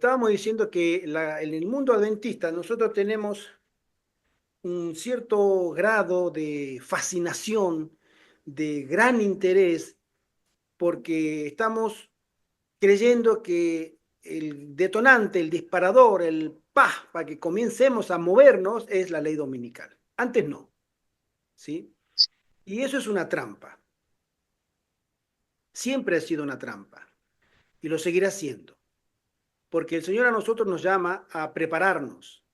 estábamos diciendo que en el mundo adventista nosotros tenemos un cierto grado de fascinación, de gran interés, porque estamos creyendo que el detonante, el disparador, el pa para que comencemos a movernos es la ley dominical. Antes no, ¿sí? Y eso es una trampa. Siempre ha sido una trampa y lo seguirá siendo, porque el Señor a nosotros nos llama a prepararnos.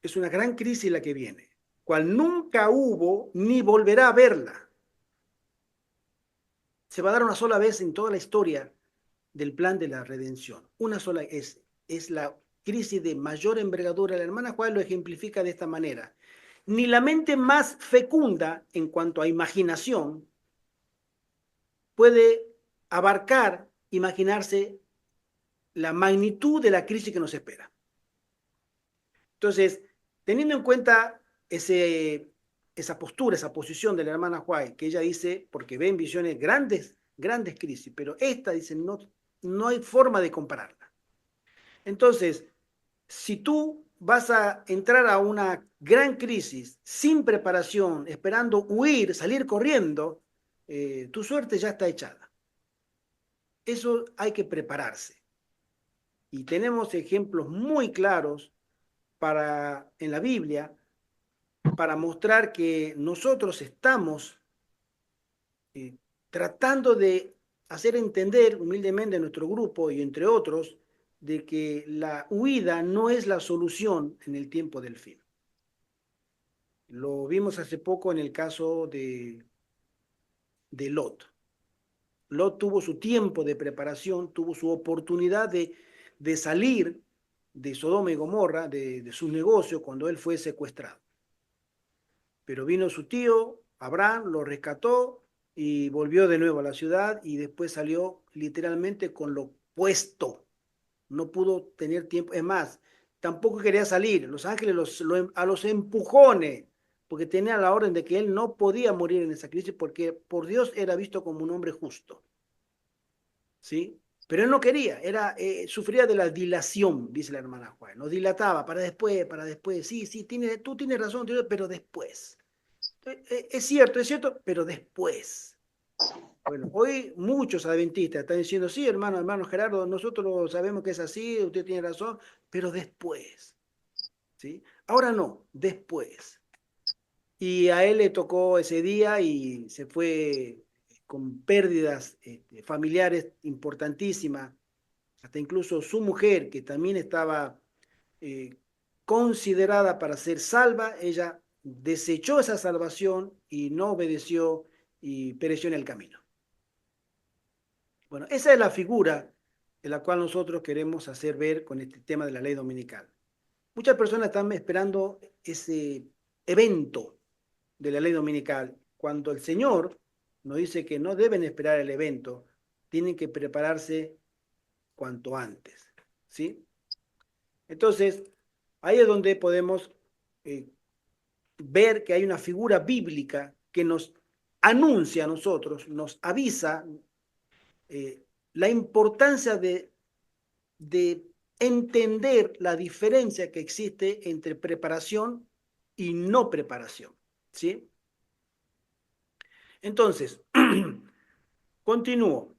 Es una gran crisis la que viene, cual nunca hubo ni volverá a verla. Se va a dar una sola vez en toda la historia del plan de la redención. Una sola es la crisis de mayor envergadura. La hermana Juan lo ejemplifica de esta manera. Ni la mente más fecunda en cuanto a imaginación puede abarcar, imaginarse la magnitud de la crisis que nos espera. Entonces, teniendo en cuenta esa postura, esa posición de la hermana White, que ella dice, porque ve en visiones grandes, grandes crisis, pero esta dice, no, no hay forma de compararla. Entonces, si tú vas a entrar a una gran crisis sin preparación, esperando huir, salir corriendo, tu suerte ya está echada. Eso hay que prepararse. Y tenemos ejemplos muy claros en la Biblia para mostrar que nosotros estamos eh, tratando de hacer entender humildemente a nuestro grupo y entre otros de que la huida no es la solución en el tiempo del fin. Lo vimos hace poco en el caso de Lot. Lot tuvo su tiempo de preparación, tuvo su oportunidad de salir de Sodoma y Gomorra, de su negocio, cuando él fue secuestrado. Pero vino su tío, Abraham, lo rescató y volvió de nuevo a la ciudad y después salió literalmente con lo puesto. No pudo tener tiempo. Es más, tampoco quería salir. Los ángeles a los empujones, porque tenía la orden de que él no podía morir en esa crisis porque por Dios era visto como un hombre justo. ¿Sí? Pero él no quería, sufría de la dilación, dice la hermana Juan. Lo dilataba para después. Sí, sí, tú tienes razón, pero después. Es cierto, pero después. Bueno, hoy muchos adventistas están diciendo, sí, hermano Gerardo, nosotros sabemos que es así, usted tiene razón, pero después, ¿sí? Ahora no, después. Y a él le tocó ese día y se fue con pérdidas familiares importantísimas, hasta incluso su mujer, que también estaba eh, considerada para ser salva, ella desechó esa salvación y no obedeció y pereció en el camino. Bueno, esa es la figura de la cual nosotros queremos hacer ver con este tema de la ley dominical. Muchas personas están esperando ese evento de la ley dominical, cuando el Señor nos dice que no deben esperar el evento, tienen que prepararse cuanto antes, ¿sí? Entonces, ahí es donde podemos eh, ver que hay una figura bíblica que nos anuncia a nosotros, nos avisa eh, la importancia de entender la diferencia que existe entre preparación y no preparación, ¿sí? Entonces, continúo.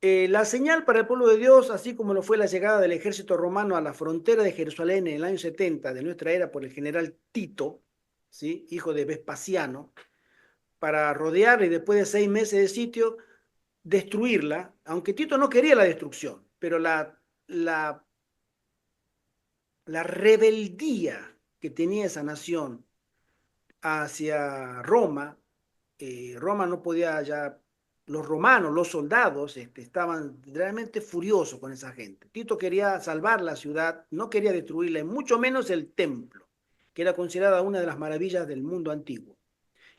La señal para el pueblo de Dios, así como lo fue la llegada del ejército romano a la frontera de Jerusalén en el año 70 de nuestra era por el general Tito, ¿sí? Hijo de Vespasiano, para rodearla y después de 6 meses de sitio, destruirla, aunque Tito no quería la destrucción, pero la, la rebeldía que tenía esa nación hacia Roma, Roma no podía ya, los romanos, los soldados, estaban realmente furiosos con esa gente. Tito quería salvar la ciudad, no quería destruirla, y mucho menos el templo, que era considerada una de las maravillas del mundo antiguo.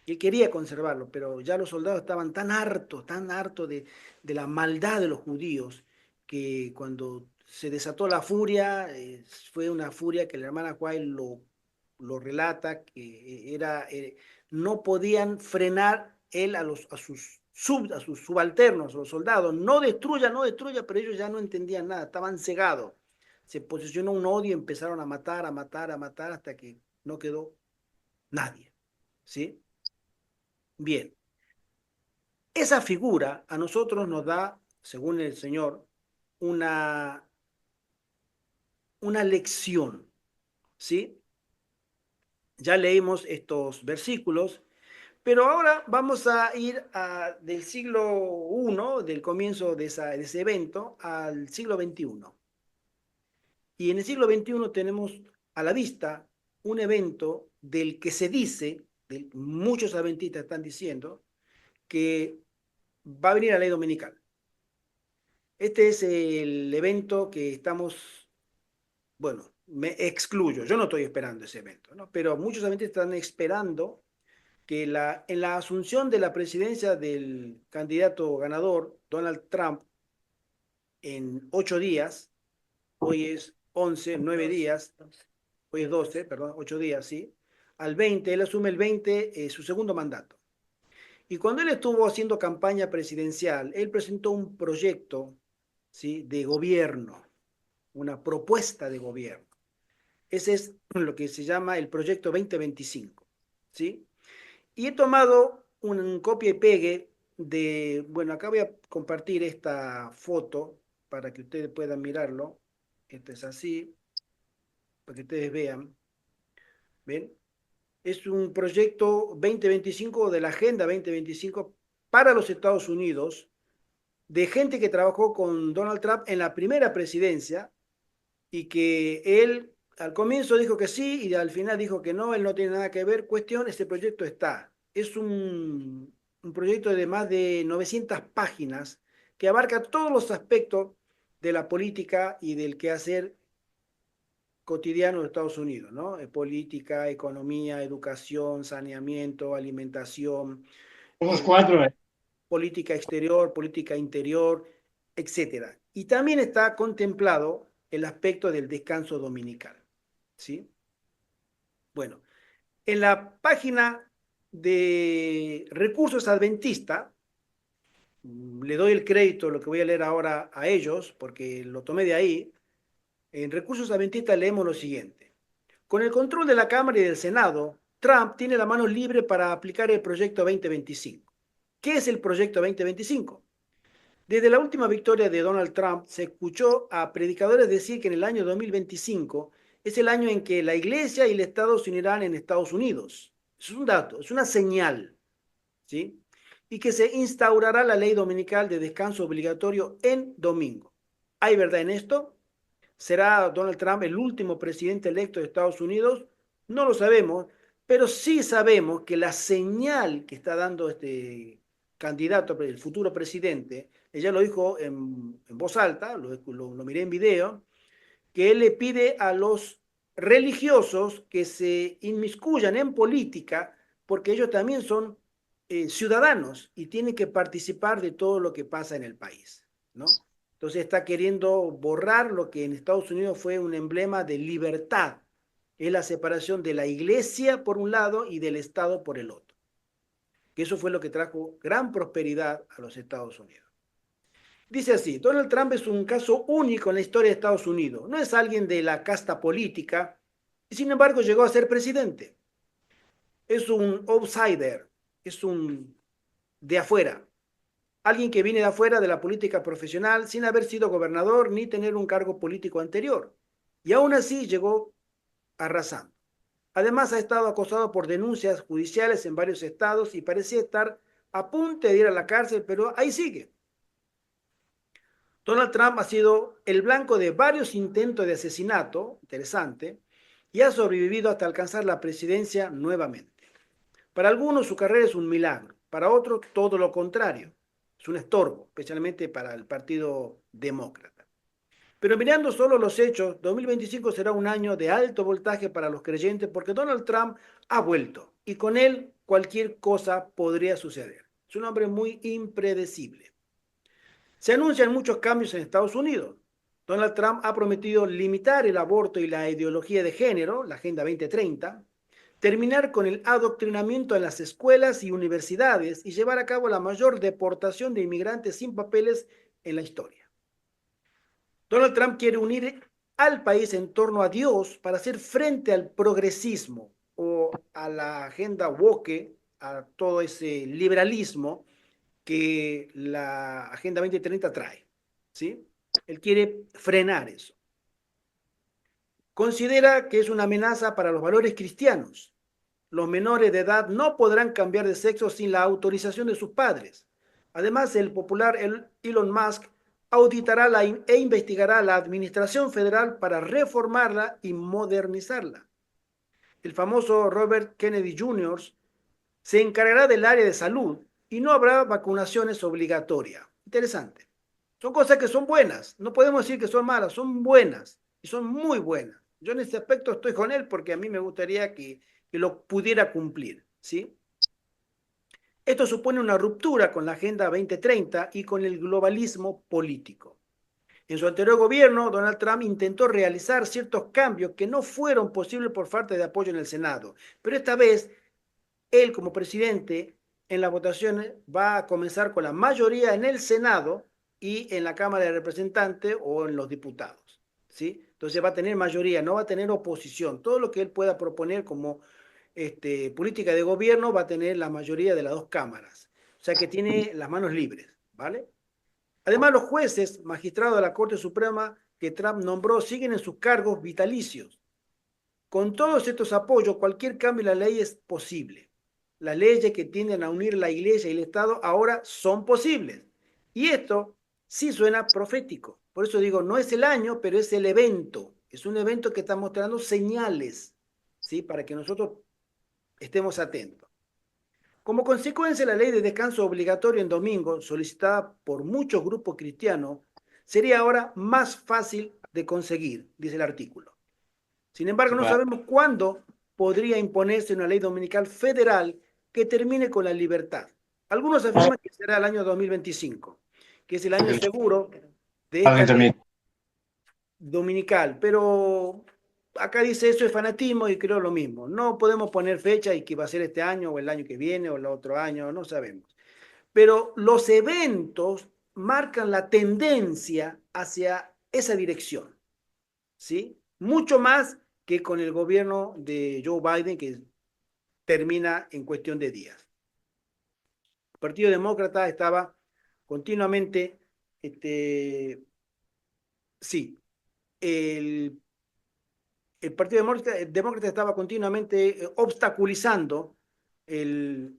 Y él quería conservarlo, pero ya los soldados estaban tan hartos de la maldad de los judíos, que cuando se desató la furia, fue una furia que la hermana White lo relata, que no podían frenar él a sus a sus subalternos, a los soldados, no destruya, no destruya, pero ellos ya no entendían nada, estaban cegados. Se posicionó un odio y empezaron a matar, a matar, a matar hasta que no quedó nadie. ¿Sí? Bien, esa figura a nosotros nos da, según el Señor, una, una lección. ¿Sí? Ya leímos estos versículos. Pero ahora vamos a ir del siglo I, del comienzo de ese evento, al siglo XXI. Y en el siglo XXI tenemos a la vista un evento del que se dice, muchos adventistas están diciendo, que va a venir la ley dominical. Este es el evento que estamos, bueno, me excluyo, yo no estoy esperando ese evento, ¿no? Pero muchos adventistas están esperando que en la asunción de la presidencia del candidato ganador, Donald Trump, en 8 días, hoy es 11, 9 días, hoy es 12, perdón, 8 días, sí, al 20, él asume el 20, su segundo mandato. Y cuando él estuvo haciendo campaña presidencial, él presentó un proyecto, ¿sí?, de gobierno, una propuesta de gobierno. Ese es lo que se llama el proyecto 2025, ¿sí? Y he tomado un copia y pegue bueno, acá voy a compartir esta foto para que ustedes puedan mirarlo. Esto es así, para que ustedes vean. ¿Ven? Es un proyecto 2025 de la Agenda 2025 para los Estados Unidos, de gente que trabajó con Donald Trump en la primera presidencia y que él al comienzo dijo que sí y al final dijo que no, él no tiene nada que ver. Cuestión, este proyecto está. Es un proyecto de más de 900 páginas que abarca todos los aspectos de la política y del quehacer cotidiano de Estados Unidos, ¿no? Política, economía, educación, saneamiento, alimentación, Somos eh, cuatro, ¿eh? política exterior, política interior, etcétera. Y también está contemplado el aspecto del descanso dominical, ¿sí? Bueno, en la página de Recursos Adventista, le doy el crédito, lo que voy a leer ahora a ellos, porque lo tomé de ahí. En Recursos Adventistas leemos lo siguiente. Con el control de la Cámara y del Senado, Trump tiene la mano libre para aplicar el proyecto 2025. ¿Qué es el proyecto 2025? Desde la última victoria de Donald Trump, se escuchó a predicadores decir que en el año 2025 es el año en que la Iglesia y el Estado se unirán en Estados Unidos. Es un dato, es una señal, ¿sí? Y que se instaurará la ley dominical de descanso obligatorio en domingo. ¿Hay verdad en esto? ¿Será Donald Trump el último presidente electo de Estados Unidos? No lo sabemos, pero sí sabemos que la señal que está dando este candidato, el futuro presidente, ella lo dijo en voz alta, lo miré en video, que él le pide a los religiosos que se inmiscuyan en política porque ellos también son ciudadanos y tienen que participar de todo lo que pasa en el país, ¿no? Entonces está queriendo borrar lo que en Estados Unidos fue un emblema de libertad, es la separación de la iglesia por un lado y del Estado por el otro. Que eso fue lo que trajo gran prosperidad a los Estados Unidos. Dice así, Donald Trump es un caso único en la historia de Estados Unidos. No es alguien de la casta política y sin embargo llegó a ser presidente. Es un outsider, es un de afuera. Alguien que viene de afuera de la política profesional sin haber sido gobernador ni tener un cargo político anterior. Y aún así llegó arrasando. Además ha estado acosado por denuncias judiciales en varios estados y parecía estar a punto de ir a la cárcel, pero ahí sigue. Donald Trump ha sido el blanco de varios intentos de asesinato, interesante, y ha sobrevivido hasta alcanzar la presidencia nuevamente. Para algunos su carrera es un milagro, para otros todo lo contrario, es un estorbo, especialmente para el Partido Demócrata. Pero mirando solo los hechos, 2025 será un año de alto voltaje para los creyentes porque Donald Trump ha vuelto y con él cualquier cosa podría suceder. Es un hombre muy impredecible. Se anuncian muchos cambios en Estados Unidos. Donald Trump ha prometido limitar el aborto y la ideología de género, la Agenda 2030, terminar con el adoctrinamiento en las escuelas y universidades y llevar a cabo la mayor deportación de inmigrantes sin papeles en la historia. Donald Trump quiere unir al país en torno a Dios para hacer frente al progresismo o a la agenda woke, a todo ese liberalismo que la Agenda 2030 trae, ¿sí? Él quiere frenar eso. Considera que es una amenaza para los valores cristianos. Los menores de edad no podrán cambiar de sexo sin la autorización de sus padres. Además, el popular Elon Musk auditará e investigará la administración federal para reformarla y modernizarla. El famoso Robert Kennedy Jr. se encargará del área de salud y no habrá vacunaciones obligatorias. Interesante. Son cosas que son buenas. No podemos decir que son malas, son buenas y son muy buenas. Yo en este aspecto estoy con él porque a mí me gustaría que lo pudiera cumplir, ¿sí? Esto supone una ruptura con la Agenda 2030 y con el globalismo político. En su anterior gobierno, Donald Trump intentó realizar ciertos cambios que no fueron posibles por falta de apoyo en el Senado, pero esta vez él como presidente en las votaciones va a comenzar con la mayoría en el Senado y en la Cámara de Representantes o en los diputados, ¿sí? Entonces va a tener mayoría, no va a tener oposición. Todo lo que él pueda proponer como política de gobierno va a tener la mayoría de las dos cámaras. O sea que tiene las manos libres, ¿vale? Además, los jueces, magistrados de la Corte Suprema que Trump nombró, siguen en sus cargos vitalicios. Con todos estos apoyos, cualquier cambio en la ley es posible. Las leyes que tienden a unir la Iglesia y el Estado ahora son posibles. Y esto sí suena profético. Por eso digo, no es el año, pero es el evento. Es un evento que está mostrando señales, ¿sí? Para que nosotros estemos atentos. Como consecuencia, la ley de descanso obligatorio en domingo, solicitada por muchos grupos cristianos, sería ahora más fácil de conseguir, dice el artículo. Sin embargo, no sabemos cuándo podría imponerse una ley dominical federal que termine con la libertad. Algunos afirman que será el año 2025, que es el año seguro de esta ley dominical, pero acá dice eso es fanatismo y creo lo mismo. No podemos poner fecha y que va a ser este año o el año que viene o el otro año, no sabemos. Pero los eventos marcan la tendencia hacia esa dirección, ¿sí? Mucho más que con el gobierno de Joe Biden, que termina en cuestión de días. El Partido Demócrata estaba continuamente, sí, el, el Partido Demócrata estaba continuamente obstaculizando el,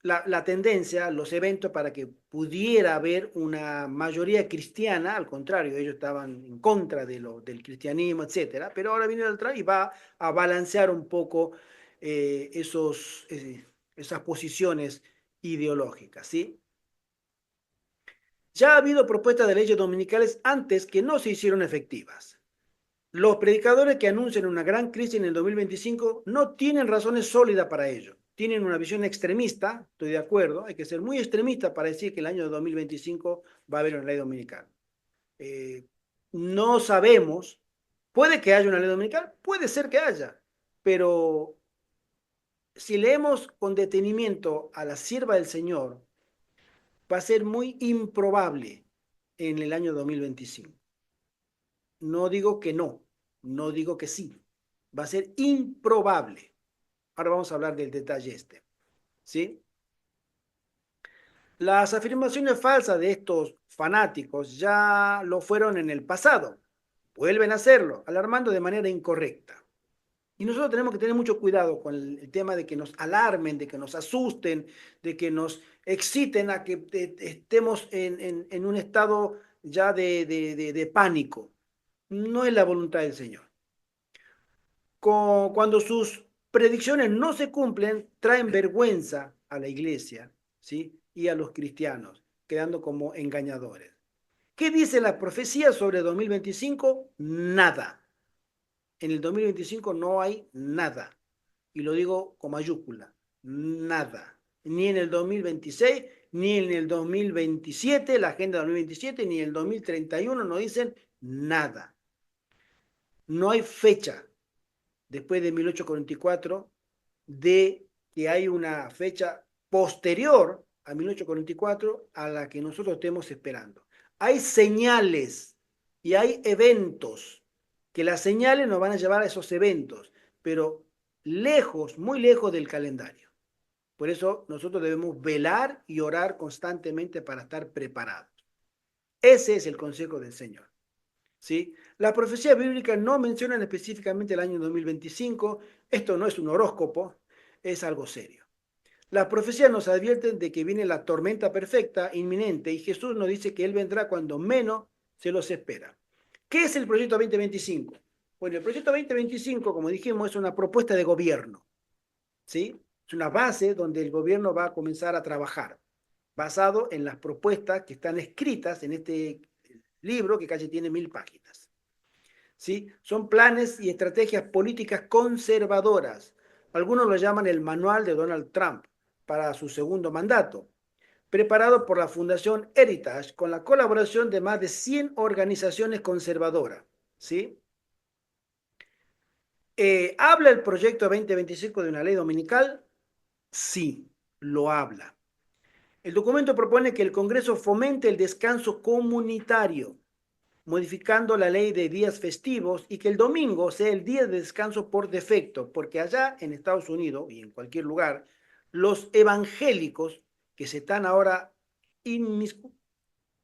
la tendencia, los eventos para que pudiera haber una mayoría cristiana. Al contrario, ellos estaban en contra del cristianismo, etcétera, pero ahora viene el Trump y va a balancear un poco esas posiciones ideológicas, ¿sí? Ya ha habido propuestas de leyes dominicales antes que no se hicieron efectivas. Los predicadores que anuncian una gran crisis en el 2025 no tienen razones sólidas para ello. Tienen una visión extremista, estoy de acuerdo, hay que ser muy extremista para decir que el año 2025 va a haber una ley dominical. Eh, no sabemos, puede que haya una ley dominical, puede ser que haya, pero si leemos con detenimiento a la sierva del Señor, va a ser muy improbable en el año 2025. No digo que no, no digo que sí. Va a ser improbable. Ahora vamos a hablar del detalle este, ¿sí? Las afirmaciones falsas de estos fanáticos ya lo fueron en el pasado. Vuelven a hacerlo, alarmando de manera incorrecta. Y nosotros tenemos que tener mucho cuidado con el tema de que nos alarmen, de que nos asusten, de que nos exciten a que estemos en un estado ya de pánico. No es la voluntad del Señor. Cuando sus predicciones no se cumplen, traen vergüenza a la iglesia, ¿sí? Y a los cristianos, quedando como engañadores. ¿Qué dice la profecía sobre 2025? Nada. En el 2025 no hay nada. Y lo digo con mayúscula, nada. Ni en el 2026, ni en el 2027, la Agenda 2027, ni en el 2031 no dicen nada. No hay fecha. después de 1844, de que hay una fecha posterior a 1844 a la que nosotros estemos esperando. Hay señales y hay eventos, que las señales nos van a llevar a esos eventos, pero lejos, muy lejos del calendario. Por eso nosotros debemos velar y orar constantemente para estar preparados. Ese es el consejo del Señor. ¿Sí? Las profecías bíblicas no mencionan específicamente el año 2025. Esto no es un horóscopo, es algo serio. Las profecías nos advierten de que viene la tormenta perfecta, inminente, y Jesús nos dice que Él vendrá cuando menos se los espera. ¿Qué es el proyecto 2025? Bueno, el proyecto 2025, como dijimos, es una propuesta de gobierno, ¿sí? Es una base donde el gobierno va a comenzar a trabajar, basado en las propuestas que están escritas en este libro que casi tiene 1000 páginas. ¿Sí? Son planes y estrategias políticas conservadoras. Algunos lo llaman el manual de Donald Trump para su segundo mandato, preparado por la Fundación Heritage con la colaboración de más de 100 organizaciones conservadoras. ¿Sí? ¿Habla el proyecto 2025 de una ley dominical? Sí, lo habla. El documento propone que el Congreso fomente el descanso comunitario, modificando la ley de días festivos y que el domingo sea el día de descanso por defecto, porque allá en Estados Unidos y en cualquier lugar, los evangélicos que se están ahora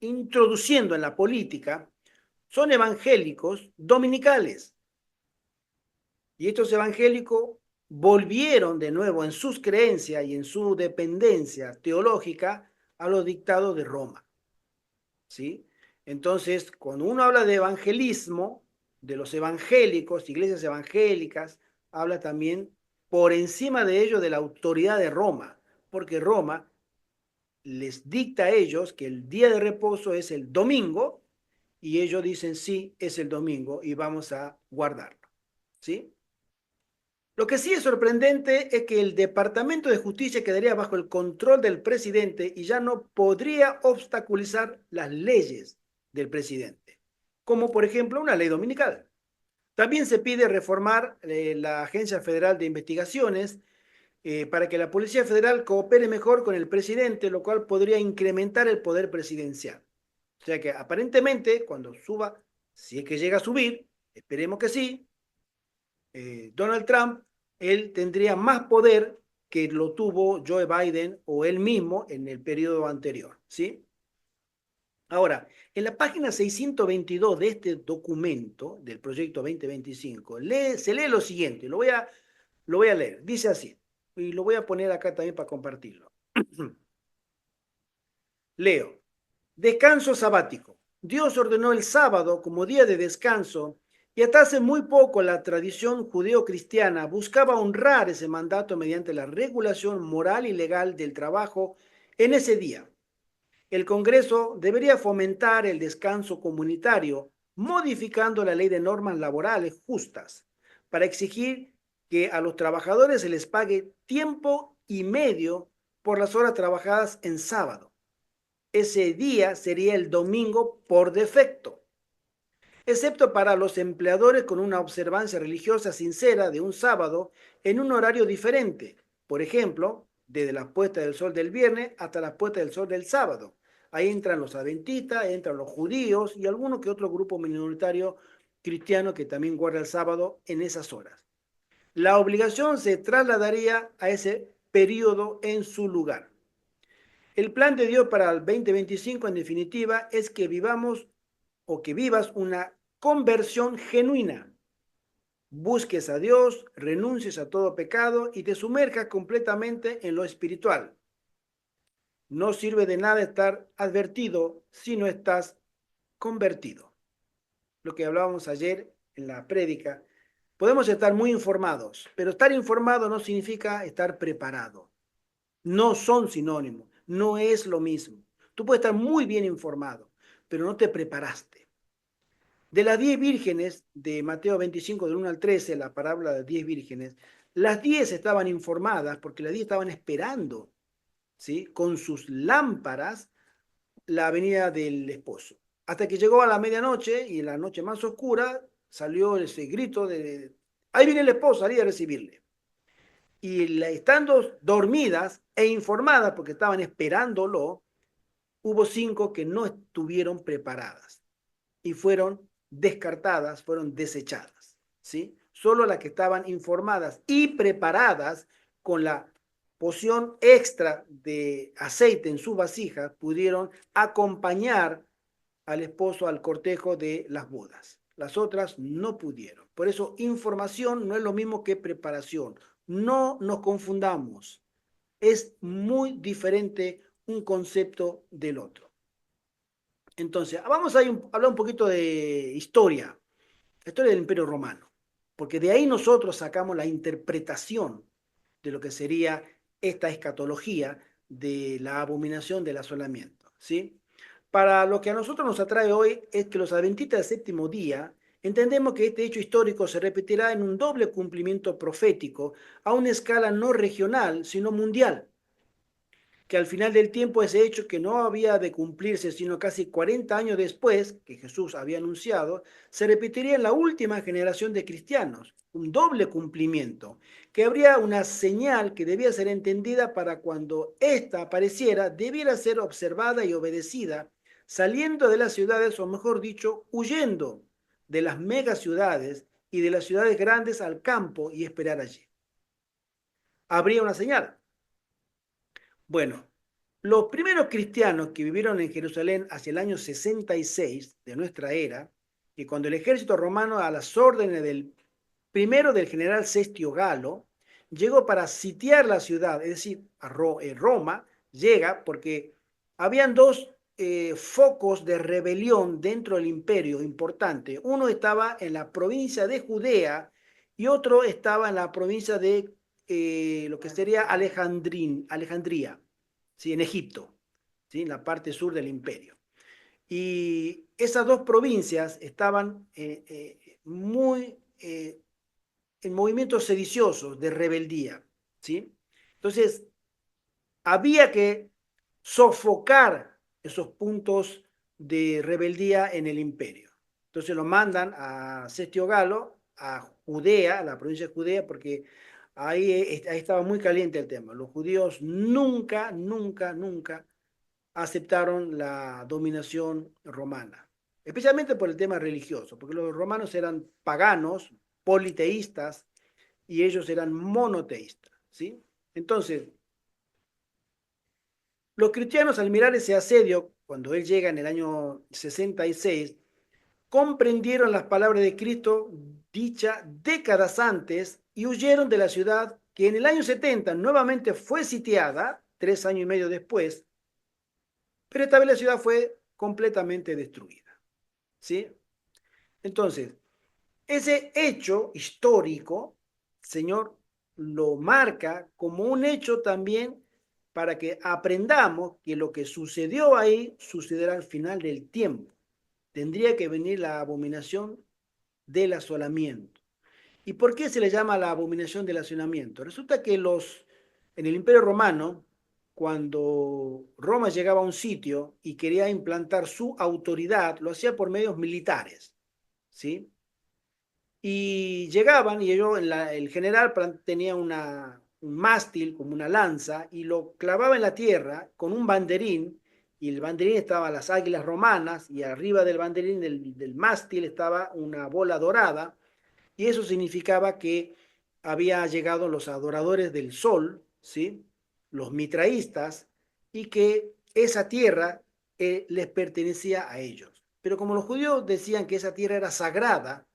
introduciendo en la política son evangélicos dominicales. Y estos evangélicos volvieron de nuevo en sus creencias y en su dependencia teológica a los dictados de Roma. ¿Sí? Entonces, cuando uno habla de evangelismo, de los evangélicos, iglesias evangélicas, habla también por encima de ello de la autoridad de Roma, porque Roma les dicta a ellos que el día de reposo es el domingo y ellos dicen sí, es el domingo y vamos a guardarlo. ¿Sí? Lo que sí es sorprendente es que el Departamento de Justicia quedaría bajo el control del presidente y ya no podría obstaculizar las leyes del presidente, como por ejemplo una ley dominical. También se pide reformar la Agencia Federal de Investigaciones para que la Policía Federal coopere mejor con el presidente, lo cual podría incrementar el poder presidencial. O sea que aparentemente cuando suba, si es que llega a subir, esperemos que sí, Donald Trump, él tendría más poder que lo tuvo Joe Biden o él mismo en el periodo anterior, ¿sí? Ahora, en la página 622 de este documento del proyecto 2025, se lee lo siguiente, lo voy a leer, dice así, y lo voy a poner acá también para compartirlo. Leo, descanso sabático. Dios ordenó el sábado como día de descanso y hasta hace muy poco la tradición judeo-cristiana buscaba honrar ese mandato mediante la regulación moral y legal del trabajo en ese día. El Congreso debería fomentar el descanso comunitario, modificando la ley de normas laborales justas, para exigir que a los trabajadores se les pague tiempo y medio por las horas trabajadas en sábado. Ese día sería el domingo por defecto, excepto para los empleadores con una observancia religiosa sincera de un sábado en un horario diferente. Por ejemplo, desde la puesta del sol del viernes hasta la puesta del sol del sábado. Ahí entran los adventistas, entran los judíos y alguno que otro grupo minoritario cristiano que también guarda el sábado en esas horas. La obligación se trasladaría a ese periodo en su lugar. El plan de Dios para el 2025, en definitiva, es que vivamos o que vivas una conversión genuina. Busques a Dios, renuncies a todo pecado y te sumerjas completamente en lo espiritual. No sirve de nada estar advertido si no estás convertido. Lo que hablábamos ayer en la prédica. Podemos estar muy informados, pero estar informado no significa estar preparado. No son sinónimos, no es lo mismo. Tú puedes estar muy bien informado, pero no te preparaste. De las 10 vírgenes de Mateo 25, del 1 al 13, la parábola de 10 vírgenes, las 10 estaban informadas porque las 10 estaban esperando, ¿sí? Con sus lámparas la venida del esposo. Hasta que llegó a la medianoche y en la noche más oscura salió ese grito de Ahí viene el esposo, salí a recibirle. Y estando dormidas e informadas, porque estaban esperándolo, hubo 5 que no estuvieron preparadas y fueron descartadas, fueron desechadas, ¿sí? Solo las que estaban informadas y preparadas con la poción extra de aceite en su vasija pudieron acompañar al esposo al cortejo de las bodas. Las otras no pudieron. Por eso, información no es lo mismo que preparación. No nos confundamos. Es muy diferente un concepto del otro. Entonces, vamos a hablar un poquito de la historia del Imperio Romano, porque de ahí nosotros sacamos la interpretación de lo que sería esta escatología de la abominación del asolamiento, ¿sí? Para lo que a nosotros nos atrae hoy es que los adventistas del séptimo día entendemos que este hecho histórico se repetirá en un doble cumplimiento profético a una escala no regional, sino mundial, que al final del tiempo ese hecho que no había de cumplirse sino casi 40 años después, que Jesús había anunciado, se repetiría en la última generación de cristianos, un doble cumplimiento, que habría una señal que debía ser entendida para cuando ésta apareciera, debiera ser observada y obedecida, saliendo de las ciudades, o mejor dicho, huyendo de las megaciudades y de las ciudades grandes al campo y esperar allí. Habría una señal. Bueno, los primeros cristianos que vivieron en Jerusalén hacia el año 66 de nuestra era, y cuando el ejército romano, a las órdenes del primero del general Cestio Galo, llegó para sitiar la ciudad, es decir, Roma, llega porque habían dos focos de rebelión dentro del imperio importante. Uno estaba en la provincia de Judea y otro estaba en la provincia de lo que sería Alejandría, ¿sí? En Egipto, ¿sí? En la parte sur del imperio. Y esas dos provincias estaban muy en movimientos sediciosos de rebeldía, ¿sí? Entonces, había que sofocar esos puntos de rebeldía en el imperio. Entonces lo mandan a Cestio Galo, a Judea, a la provincia de Judea, porque ahí estaba muy caliente el tema. Los judíos nunca, nunca, nunca aceptaron la dominación romana, especialmente por el tema religioso, porque los romanos eran paganos, politeístas, y ellos eran monoteístas, ¿sí? Entonces, los cristianos al mirar ese asedio, cuando él llega en el año 66, comprendieron las palabras de Cristo dichas décadas antes y huyeron de la ciudad que en el año 70 nuevamente fue sitiada, 3 años y medio después, pero esta vez la ciudad fue completamente destruida, ¿sí? Entonces, ese hecho histórico, Señor, lo marca como un hecho también para que aprendamos que lo que sucedió ahí sucederá al final del tiempo. Tendría que venir la abominación del asolamiento. ¿Y por qué se le llama la abominación del asolamiento? Resulta que en el Imperio Romano, cuando Roma llegaba a un sitio y quería implantar su autoridad, lo hacía por medios militares, ¿sí? Y llegaban y el general tenía un mástil como una lanza y lo clavaba en la tierra con un banderín y el banderín estaba las águilas romanas y arriba del banderín del mástil estaba una bola dorada y eso significaba que había llegado los adoradores del sol, ¿sí? Los mitraístas, y que esa tierra les pertenecía a ellos. Pero como los judíos decían que esa tierra era sagrada,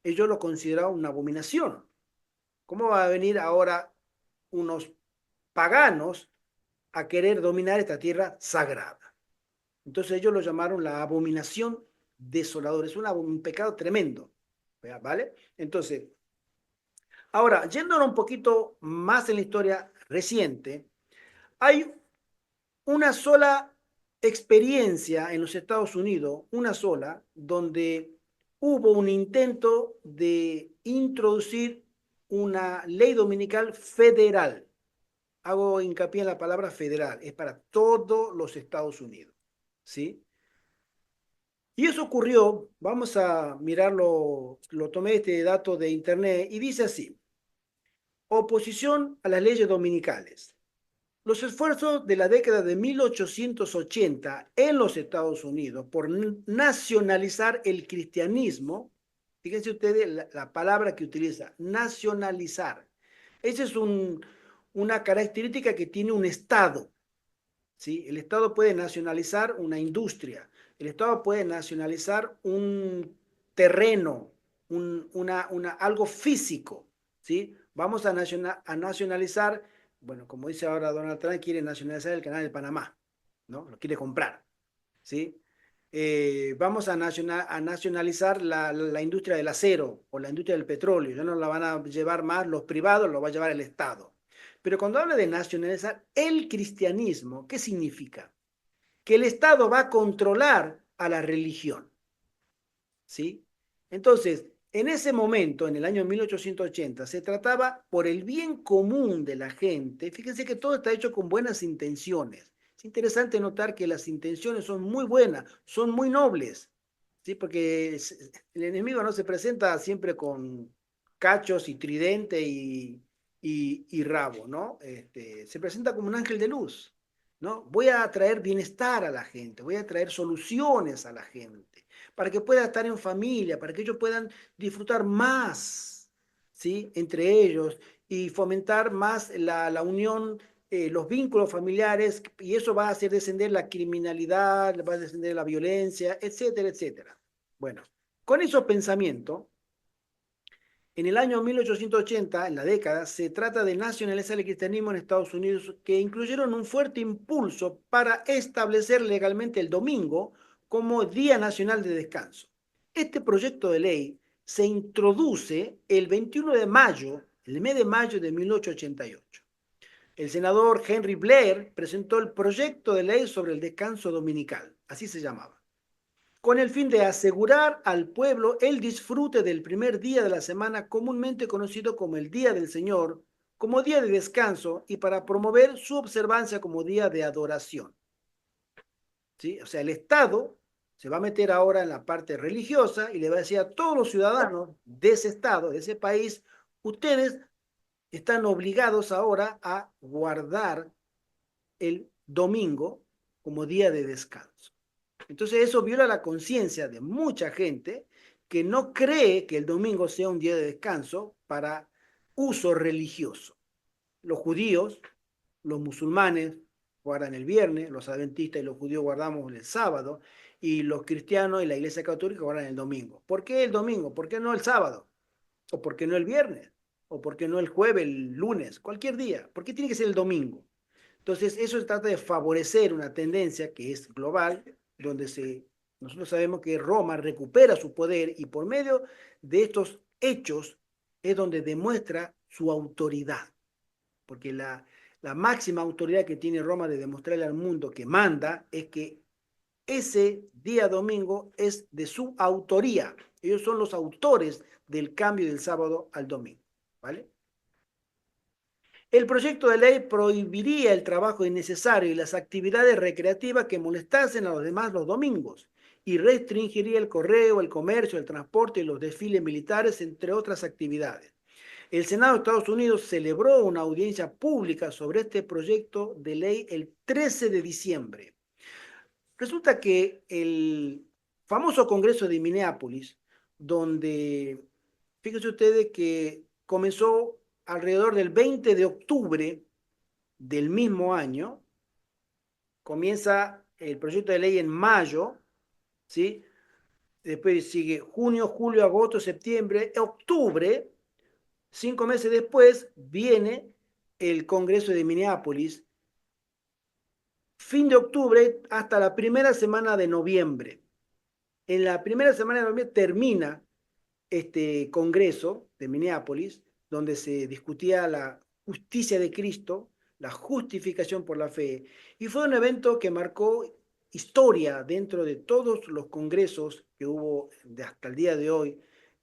ellos lo consideraban una abominación. ¿Cómo va a venir ahora unos paganos a querer dominar esta tierra sagrada? Entonces ellos lo llamaron la abominación desoladora. Es un pecado tremendo, ¿vale? Entonces, ahora, yéndonos un poquito más en la historia reciente, hay una sola experiencia en los Estados Unidos, una sola, donde hubo un intento de introducir una ley dominical federal. Hago hincapié en la palabra federal, es para todos los Estados Unidos, ¿sí? Y eso ocurrió, vamos a mirarlo, lo tomé este dato de internet y dice así: oposición a las leyes dominicales. Los esfuerzos de la década de 1880 en los Estados Unidos por nacionalizar el cristianismo, fíjense ustedes la palabra que utiliza, nacionalizar. Esa es una característica que tiene un Estado. ¿Sí? El Estado puede nacionalizar una industria, el Estado puede nacionalizar un terreno, algo físico. ¿Sí? Vamos a nacionalizar, bueno, como dice ahora Donald Trump, quiere nacionalizar el canal de Panamá, ¿no? Lo quiere comprar. ¿Sí? Vamos a nacionalizar la industria del acero o la industria del petróleo. Ya no la van a llevar más los privados, lo va a llevar el Estado. Pero cuando habla de nacionalizar el cristianismo, ¿qué significa? Que el Estado va a controlar a la religión. ¿Sí? Entonces, en ese momento, en el año 1880, se trataba por el bien común de la gente. Fíjense que todo está hecho con buenas intenciones. Es interesante notar que las intenciones son muy buenas, son muy nobles, ¿sí? Porque el enemigo no se presenta siempre con cachos y tridente y rabo, ¿no? Se presenta como un ángel de luz, ¿no? Voy a traer bienestar a la gente, voy a traer soluciones a la gente para que puedan estar en familia, para que ellos puedan disfrutar más, ¿sí? Entre ellos y fomentar más la unión, los vínculos familiares, y eso va a hacer descender la criminalidad, va a descender la violencia, etcétera, etcétera. Bueno, con esos pensamientos, en el año 1880, en la década, se trata de nacionalizar el cristianismo en Estados Unidos, que incluyeron un fuerte impulso para establecer legalmente el domingo como Día Nacional de Descanso. Este proyecto de ley se introduce el 21 de mayo, el mes de mayo de 1888. El senador Henry Blair presentó el proyecto de ley sobre el descanso dominical, así se llamaba, con el fin de asegurar al pueblo el disfrute del primer día de la semana, comúnmente conocido como el Día del Señor, como día de descanso y para promover su observancia como día de adoración. ¿Sí? O sea, el Estado se va a meter ahora en la parte religiosa y le va a decir a todos los ciudadanos de ese Estado, de ese país: ustedes están obligados ahora a guardar el domingo como día de descanso. Entonces eso viola la conciencia de mucha gente que no cree que el domingo sea un día de descanso para uso religioso. Los judíos, los musulmanes guardan el viernes, los adventistas y los judíos guardamos el sábado, y los cristianos y la iglesia católica guardan el domingo. ¿Por qué el domingo? ¿Por qué no el sábado? ¿O por qué no el viernes? ¿O por qué no el jueves, el lunes? Cualquier día. ¿Por qué tiene que ser el domingo? Entonces, eso se trata de favorecer una tendencia que es global, donde nosotros sabemos que Roma recupera su poder y por medio de estos hechos es donde demuestra su autoridad, porque la máxima autoridad que tiene Roma de demostrarle al mundo que manda es que ese día domingo es de su autoría. Ellos son los autores del cambio del sábado al domingo, ¿vale? El proyecto de ley prohibiría el trabajo innecesario y las actividades recreativas que molestasen a los demás los domingos y restringiría el correo, el comercio, el transporte y los desfiles militares, entre otras actividades. El Senado de Estados Unidos celebró una audiencia pública sobre este proyecto de ley el 13 de diciembre. Resulta que el famoso Congreso de Minneapolis, donde, fíjense ustedes que comenzó alrededor del 20 de octubre del mismo año, comienza el proyecto de ley en mayo, ¿sí? Después sigue junio, julio, agosto, septiembre, octubre, 5 meses después viene el Congreso de Minneapolis, fin de octubre hasta la primera semana de noviembre. En la primera semana de noviembre termina este Congreso de Minneapolis, donde se discutía la justicia de Cristo, la justificación por la fe, y fue un evento que marcó historia dentro de todos los congresos que hubo hasta el día de hoy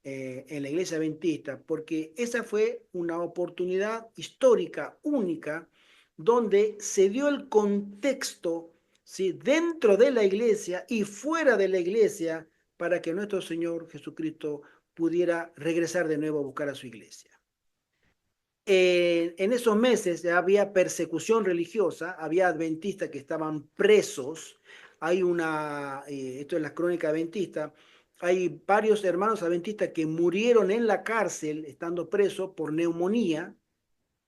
en la iglesia adventista, porque esa fue una oportunidad histórica única donde se dio el contexto, ¿sí? Dentro de la iglesia y fuera de la iglesia para que nuestro Señor Jesucristo pudiera regresar de nuevo a buscar a su iglesia. En esos meses ya había persecución religiosa, había adventistas que estaban presos. Hay esto es la crónica adventista, hay varios hermanos adventistas que murieron en la cárcel estando presos por neumonía,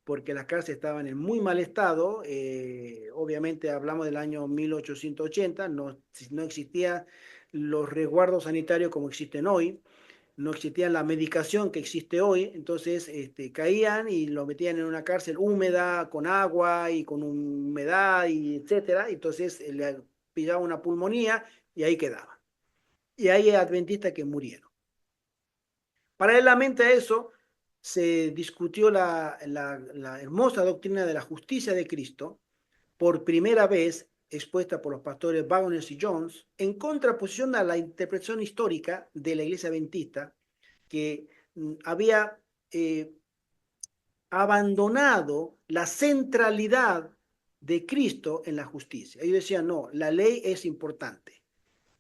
porque las cárceles estaban en muy mal estado. Obviamente hablamos del año 1880, no existían los resguardos sanitarios como existen hoy, no existía la medicación que existe hoy, entonces caían y lo metían en una cárcel húmeda, con agua y con humedad, y etcétera, entonces le pillaba una pulmonía y ahí quedaba. Y hay adventistas que murieron. Paralelamente a eso, se discutió la hermosa doctrina de la justicia de Cristo, por primera vez expuesta por los pastores Bowness y Jones, en contraposición a la interpretación histórica de la iglesia adventista, que había abandonado la centralidad de Cristo en la justicia. Ellos decían, no, la ley es importante.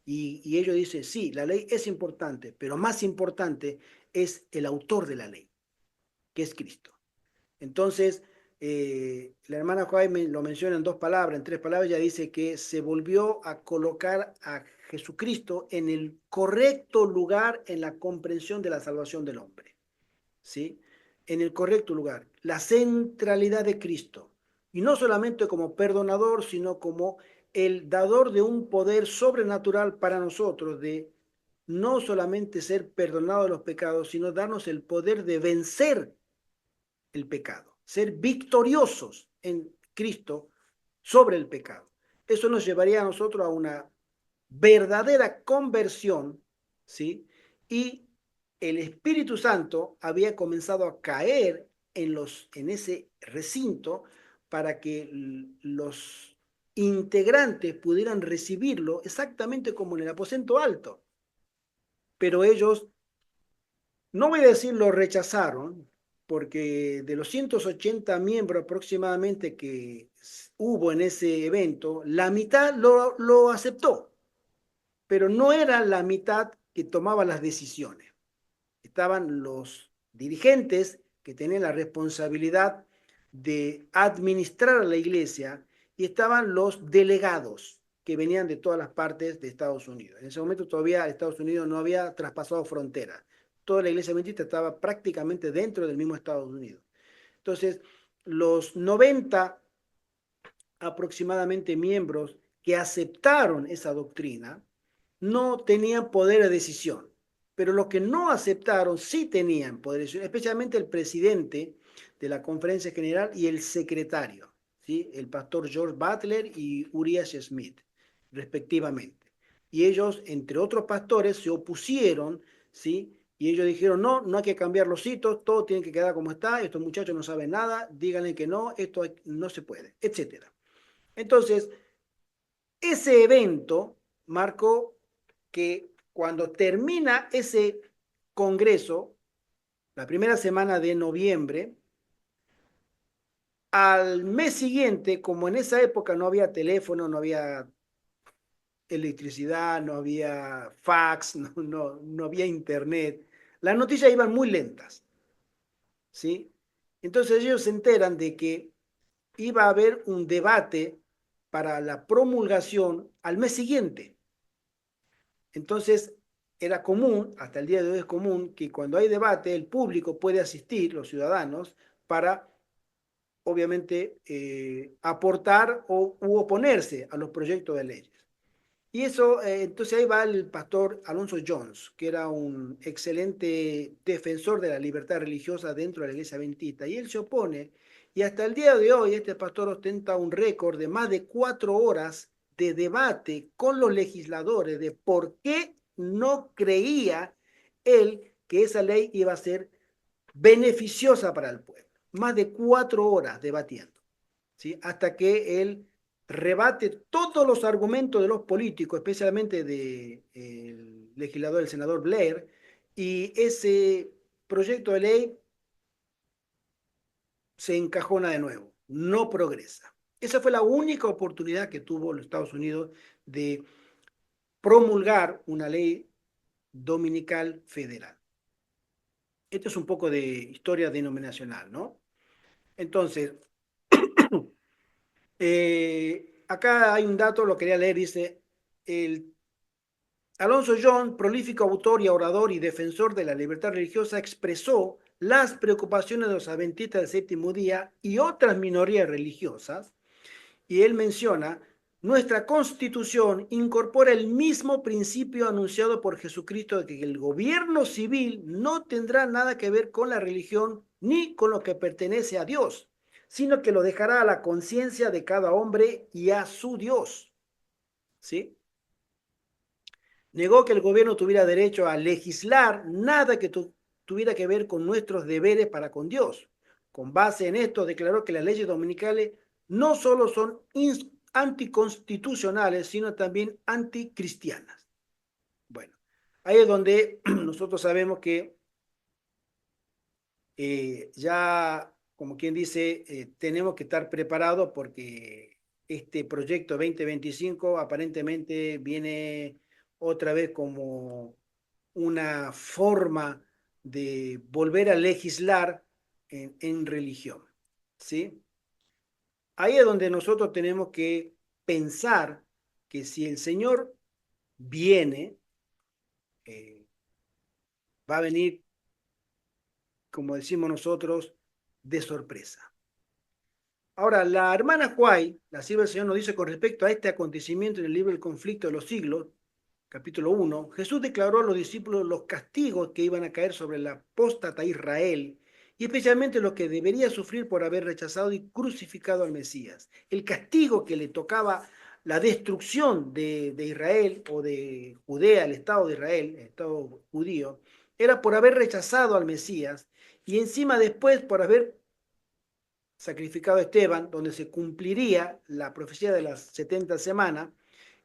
Y ellos dicen, sí, la ley es importante, pero más importante es el autor de la ley, que es Cristo. Entonces, la hermana Jaime lo menciona en dos palabras, en tres palabras, ella dice que se volvió a colocar a Jesucristo en el correcto lugar en la comprensión de la salvación del hombre, ¿sí? En el correcto lugar, la centralidad de Cristo. Y no solamente como perdonador, sino como el dador de un poder sobrenatural para nosotros, de no solamente ser perdonados de los pecados, sino darnos el poder de vencer el pecado, ser victoriosos en Cristo sobre el pecado. Eso nos llevaría a nosotros a una verdadera conversión, ¿sí? Y el Espíritu Santo había comenzado a caer en ese recinto para que los integrantes pudieran recibirlo exactamente como en el aposento alto. Pero ellos, no voy a decir lo rechazaron, porque de los 180 miembros aproximadamente que hubo en ese evento, la mitad lo aceptó, pero no era la mitad que tomaba las decisiones. Estaban los dirigentes que tenían la responsabilidad de administrar a la iglesia y estaban los delegados que venían de todas las partes de Estados Unidos. En ese momento todavía Estados Unidos no había traspasado fronteras. Toda la iglesia adventista estaba prácticamente dentro del mismo Estados Unidos. Entonces, los 90 aproximadamente miembros que aceptaron esa doctrina no tenían poder de decisión, pero los que no aceptaron sí tenían poder de decisión, especialmente el presidente de la conferencia general y el secretario, ¿sí? El pastor George Butler y Uriah Smith, respectivamente. Y ellos, entre otros pastores, se opusieron, ¿sí? Y ellos dijeron, no, no hay que cambiar los hitos, todo tiene que quedar como está, estos muchachos no saben nada, díganle que no, esto no se puede, etcétera. Entonces, ese evento marcó que cuando termina ese congreso, la primera semana de noviembre, al mes siguiente, como en esa época no había teléfono, no había electricidad, no había fax, no había internet, las noticias iban muy lentas, ¿sí? Entonces ellos se enteran de que iba a haber un debate para la promulgación al mes siguiente. Entonces, era común, hasta el día de hoy es común, que cuando hay debate, el público puede asistir, los ciudadanos, para, obviamente, aportar u oponerse a los proyectos de leyes. Y eso, entonces ahí va el pastor Alonso Jones, que era un excelente defensor de la libertad religiosa dentro de la iglesia adventista, y él se opone, y hasta el día de hoy este pastor ostenta un récord de más de 4 horas de debate con los legisladores de por qué no creía él que esa ley iba a ser beneficiosa para el pueblo. Más de 4 horas debatiendo, ¿sí? Hasta que él rebate todos los argumentos de los políticos, especialmente del legislador, el senador Blair, y ese proyecto de ley se encajona de nuevo, no progresa. Esa fue la única oportunidad que tuvo los Estados Unidos de promulgar una ley dominical federal. Esto es un poco de historia denominacional, ¿no? Entonces, acá hay un dato, lo quería leer, dice, el Alonso John, prolífico autor y orador y defensor de la libertad religiosa, expresó las preocupaciones de los adventistas del séptimo día y otras minorías religiosas, y él menciona, nuestra constitución incorpora el mismo principio anunciado por Jesucristo de que el gobierno civil no tendrá nada que ver con la religión ni con lo que pertenece a Dios, sino que lo dejará a la conciencia de cada hombre y a su Dios. ¿Sí? Negó que el gobierno tuviera derecho a legislar nada que tuviera que ver con nuestros deberes para con Dios. Con base en esto, declaró que las leyes dominicales no solo son anticonstitucionales, sino también anticristianas. Bueno, ahí es donde nosotros sabemos que ya, como quien dice, tenemos que estar preparados porque este proyecto 2025 aparentemente viene otra vez como una forma de volver a legislar en religión, ¿sí? Ahí es donde nosotros tenemos que pensar que si el Señor viene, eh, va a venir, como decimos nosotros, de sorpresa. Ahora, la hermana Huay, la sierva del Señor, nos dice con respecto a este acontecimiento en el libro del conflicto de los siglos, capítulo 1, Jesús declaró a los discípulos los castigos que iban a caer sobre la apóstata Israel y especialmente lo que debería sufrir por haber rechazado y crucificado al Mesías. El castigo que le tocaba la destrucción de Israel o de Judea, el Estado de Israel, el Estado judío, era por haber rechazado al Mesías y encima después por haber sacrificado a Esteban, donde se cumpliría la profecía de las 70 semanas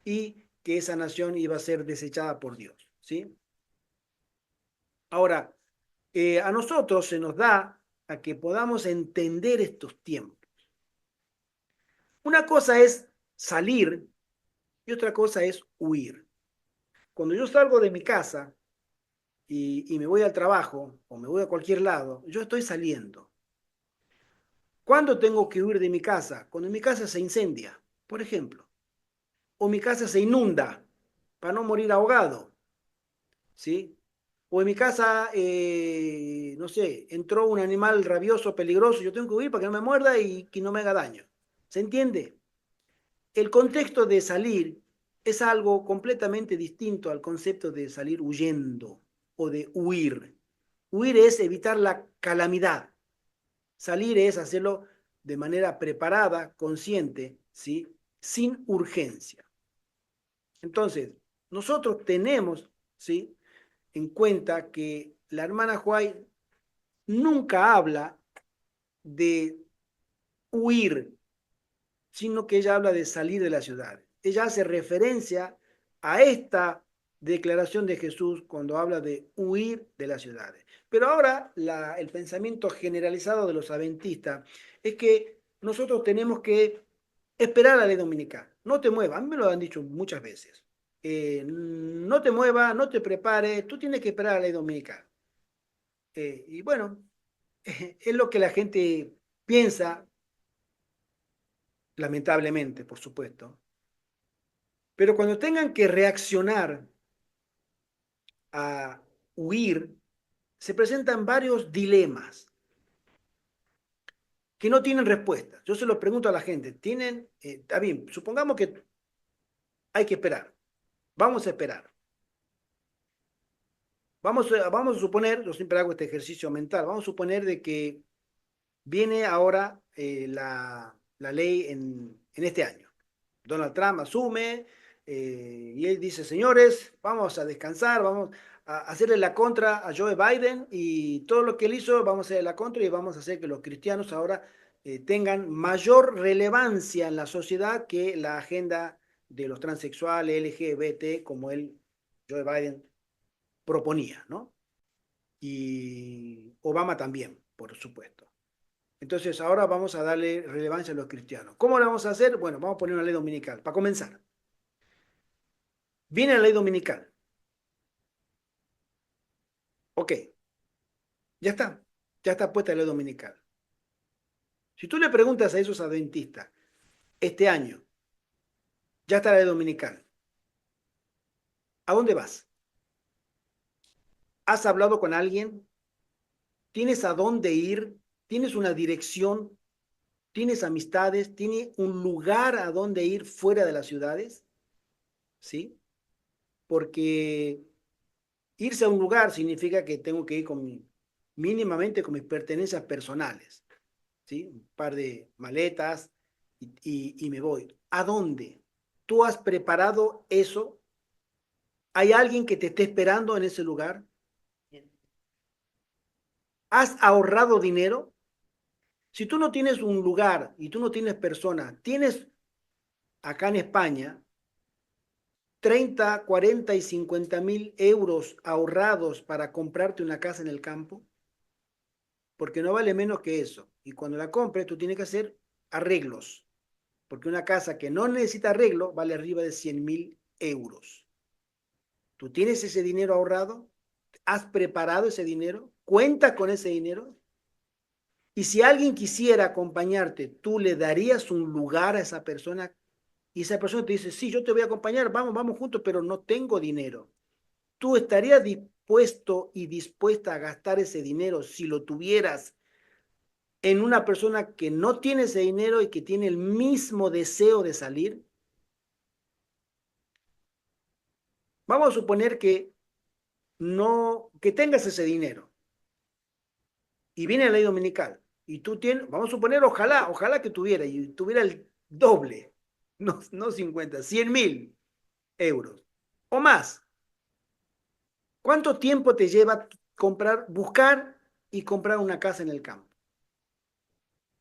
y que esa nación iba a ser desechada por Dios. ¿Sí? Ahora, a nosotros se nos da a que podamos entender estos tiempos. Una cosa es salir y otra cosa es huir. Cuando yo salgo de mi casa y me voy al trabajo o me voy a cualquier lado, yo estoy saliendo. ¿Cuándo tengo que huir de mi casa? Cuando mi casa se incendia, por ejemplo, o mi casa se inunda para no morir ahogado, ¿sí? O en mi casa, no sé, entró un animal rabioso, peligroso, yo tengo que huir para que no me muerda y que no me haga daño. ¿Se entiende? El contexto de salir es algo completamente distinto al concepto de salir huyendo o de huir. Huir es evitar la calamidad. Salir es hacerlo de manera preparada, consciente, ¿sí? Sin urgencia. Entonces, nosotros tenemos, ¿sí? En cuenta que la hermana Huay nunca habla de huir, sino que ella habla de salir de la ciudad. Ella hace referencia a esta declaración de Jesús cuando habla de huir de las ciudades. Pero ahora el pensamiento generalizado de los adventistas es que nosotros tenemos que esperar la ley dominical. No te muevas, a mí me lo han dicho muchas veces. No te muevas, no te prepares, tú tienes que esperar la ley dominical. Y bueno, es lo que la gente piensa, lamentablemente, por supuesto. Pero cuando tengan que reaccionar a huir, se presentan varios dilemas que no tienen respuesta. Yo se lo pregunto a la gente, está bien, supongamos que hay que esperar, vamos a esperar. Vamos a suponer, yo siempre hago este ejercicio mental, vamos a suponer de que viene ahora la ley en este año. Donald Trump asume y él dice, señores, vamos a descansar, vamos a hacerle la contra a Joe Biden y todo lo que él hizo, vamos a hacerle la contra y vamos a hacer que los cristianos ahora tengan mayor relevancia en la sociedad que la agenda de los transexuales, LGBT, como él, Joe Biden, proponía, ¿no? Y Obama también, por supuesto. Entonces ahora vamos a darle relevancia a los cristianos. ¿Cómo lo vamos a hacer? Bueno, vamos a poner una ley dominical. Para comenzar, viene la ley dominical. Ok, ya está puesta la ley dominical. Si tú le preguntas a esos adventistas, este año, ya está la ley dominical, ¿a dónde vas? ¿Has hablado con alguien? ¿Tienes a dónde ir? ¿Tienes una dirección? ¿Tienes amistades? ¿Tienes un lugar a dónde ir fuera de las ciudades? ¿Sí? Porque irse a un lugar significa que tengo que ir mínimamente con mis pertenencias personales, ¿sí? Un par de maletas y me voy. ¿A dónde? ¿Tú has preparado eso? ¿Hay alguien que te esté esperando en ese lugar? ¿Has ahorrado dinero? Si tú no tienes un lugar y tú no tienes personas, tienes acá en España 30, 40 y 50.000 euros ahorrados para comprarte una casa en el campo, porque no vale menos que eso. Y cuando la compres, tú tienes que hacer arreglos, porque una casa que no necesita arreglo vale arriba de 100.000 euros. ¿Tú tienes ese dinero ahorrado? ¿Has preparado ese dinero? ¿Cuentas con ese dinero? Y si alguien quisiera acompañarte, ¿tú le darías un lugar a esa persona? Y esa persona te dice, sí, yo te voy a acompañar, vamos, vamos juntos, pero no tengo dinero. ¿Tú estarías dispuesto y dispuesta a gastar ese dinero si lo tuvieras en una persona que no tiene ese dinero y que tiene el mismo deseo de salir? Vamos a suponer que no, que tengas ese dinero y viene la ley dominical y tú tienes, vamos a suponer, ojalá que tuviera y tuviera el doble, no 50, 100.000 euros o más. ¿Cuánto tiempo te lleva comprar, buscar y comprar una casa en el campo?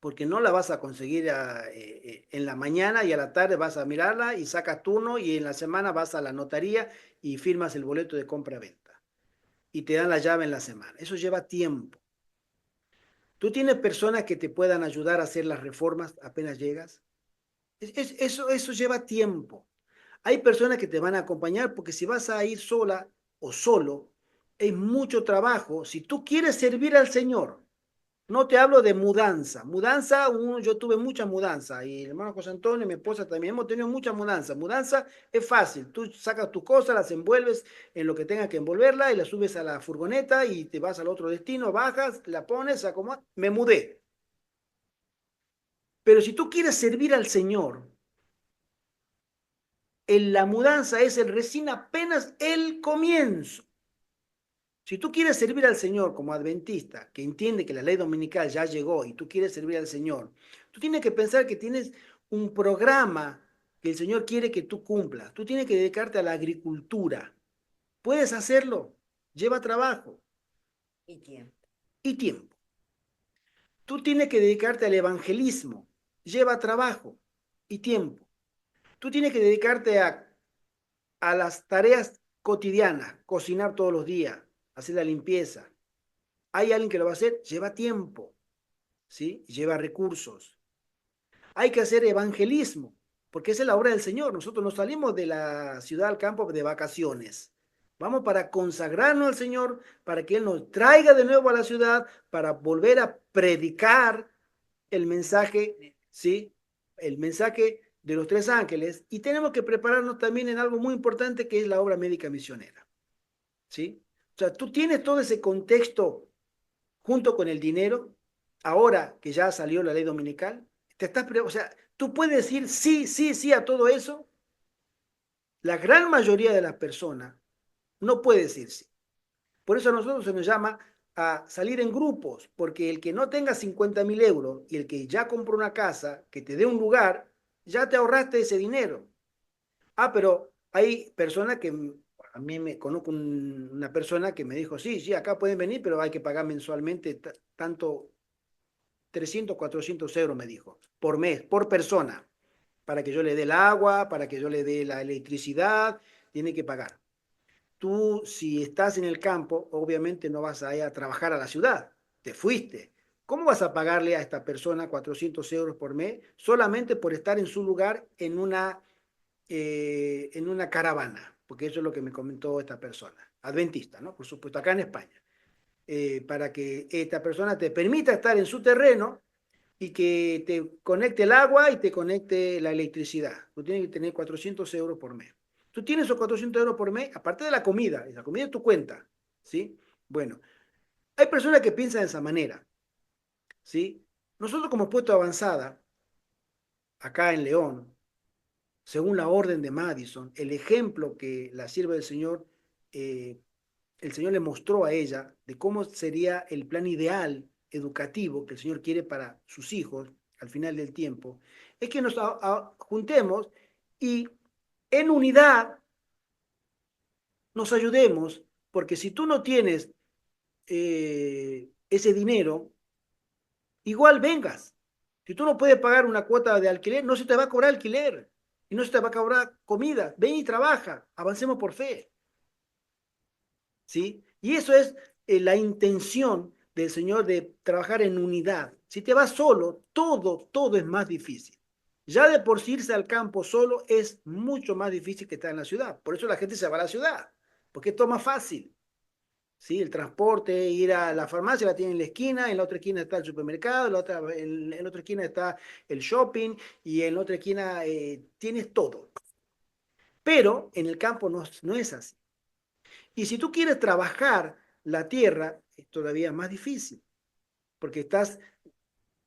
Porque no la vas a conseguir en la mañana y a la tarde vas a mirarla y sacas turno y en la semana vas a la notaría y firmas el boleto de compra-venta y te dan la llave en la semana. Eso lleva tiempo. ¿Tú tienes personas que te puedan ayudar a hacer las reformas apenas llegas? Eso lleva tiempo. Hay personas que te van a acompañar porque si vas a ir sola o solo, es mucho trabajo. Si tú quieres servir al Señor, no te hablo de mudanza. Mudanza, yo tuve mucha mudanza y el hermano José Antonio y mi esposa también hemos tenido mucha mudanza. Mudanza es fácil. Tú sacas tus cosas, las envuelves en lo que tengas que envolverla y la subes a la furgoneta y te vas al otro destino, bajas, la pones, acomodas. Me mudé. Pero si tú quieres servir al Señor, en la mudanza es el recién apenas el comienzo. Si tú quieres servir al Señor como adventista, que entiende que la ley dominical ya llegó y tú quieres servir al Señor, tú tienes que pensar que tienes un programa que el Señor quiere que tú cumplas. Tú tienes que dedicarte a la agricultura. ¿Puedes hacerlo? Lleva trabajo Y tiempo. y tiempo. Tú tienes que dedicarte al evangelismo. Lleva trabajo y tiempo. Tú tienes que dedicarte a las tareas cotidianas, cocinar todos los días, hacer la limpieza. ¿Hay alguien que lo va a hacer? Lleva tiempo. ¿Sí? Lleva recursos. Hay que hacer evangelismo, porque esa es la obra del Señor. Nosotros nos salimos de la ciudad al campo de vacaciones. Vamos para consagrarnos al Señor, para que Él nos traiga de nuevo a la ciudad, para volver a predicar el mensaje, ¿sí? El mensaje de los tres ángeles. Y tenemos que prepararnos también en algo muy importante que es la obra médica misionera, ¿sí? O sea, tú tienes todo ese contexto junto con el dinero, ahora que ya salió la ley dominical, o sea, tú puedes decir sí, sí, sí a todo eso. La gran mayoría de las personas no puede decir sí. Por eso a nosotros se nos llama a salir en grupos, porque el que no tenga 50.000 euros y el que ya compró una casa, que te dé un lugar, ya te ahorraste ese dinero. Ah, pero hay personas que, a mí me conozco una persona que me dijo, sí, sí, acá pueden venir, pero hay que pagar mensualmente tanto 300, 400 euros, me dijo, por mes, por persona, para que yo le dé el agua, para que yo le dé la electricidad, tiene que pagar. Tú, si estás en el campo, obviamente no vas a ir a trabajar a la ciudad, te fuiste. ¿Cómo vas a pagarle a esta persona 400 euros por mes solamente por estar en su lugar en una caravana? Porque eso es lo que me comentó esta persona, adventista, ¿no? Por supuesto, acá en España. Para que esta persona te permita estar en su terreno y que te conecte el agua y te conecte la electricidad. Tú tienes que tener 400 euros por mes. Tú tienes esos 400 euros por mes, aparte de la comida es tu cuenta, ¿sí? Bueno, hay personas que piensan de esa manera, ¿sí? Nosotros como puesto de avanzada, acá en León, según la orden de Madison, el ejemplo que la sierva del Señor, eh, el Señor le mostró a ella de cómo sería el plan ideal educativo que el Señor quiere para sus hijos al final del tiempo, es que nos juntemos y en unidad nos ayudemos, porque si tú no tienes ese dinero, igual vengas. Si tú no puedes pagar una cuota de alquiler, no se te va a cobrar alquiler y no se te va a cobrar comida. Ven y trabaja, avancemos por fe, ¿sí? Y eso es la intención del Señor de trabajar en unidad. Si te vas solo, todo es más difícil. Ya de por sí irse al campo solo es mucho más difícil que estar en la ciudad. Por eso la gente se va a la ciudad, porque es todo más fácil. ¿Sí? El transporte, ir a la farmacia la tiene en la esquina, en la otra esquina está el supermercado, en la otra esquina está el shopping y en la otra esquina tienes todo. Pero en el campo no es así. Y si tú quieres trabajar la tierra, es todavía más difícil, porque estás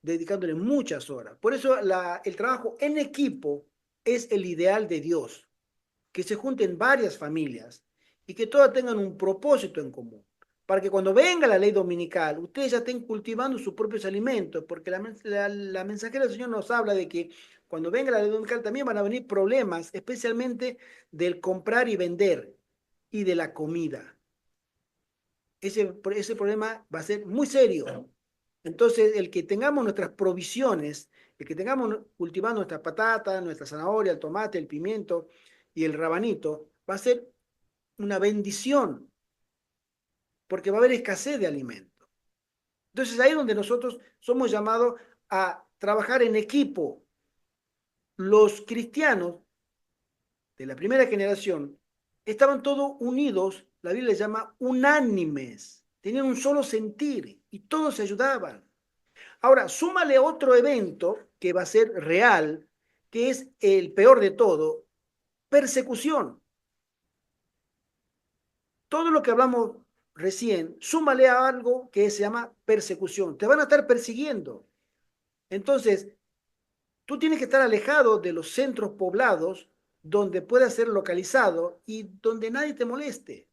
dedicándole muchas horas. Por eso el trabajo en equipo es el ideal de Dios, que se junten varias familias y que todas tengan un propósito en común, para que cuando venga la ley dominical, ustedes ya estén cultivando sus propios alimentos, porque la mensajera del Señor nos habla de que cuando venga la ley dominical también van a venir problemas, especialmente del comprar y vender y de la comida. Ese problema va a ser muy serio. Entonces, el que tengamos nuestras provisiones, el que tengamos cultivando nuestras patatas, nuestra zanahoria, el tomate, el pimiento y el rabanito, va a ser una bendición, porque va a haber escasez de alimentos. Entonces, ahí es donde nosotros somos llamados a trabajar en equipo. Los cristianos de la primera generación estaban todos unidos, la Biblia les llama unánimes, tenían un solo sentir y todos se ayudaban. Ahora, súmale otro evento que va a ser real, que es el peor de todo, persecución. Todo lo que hablamos recién, súmale a algo que se llama persecución. Te van a estar persiguiendo. Entonces, tú tienes que estar alejado de los centros poblados donde puedas ser localizado y donde nadie te moleste.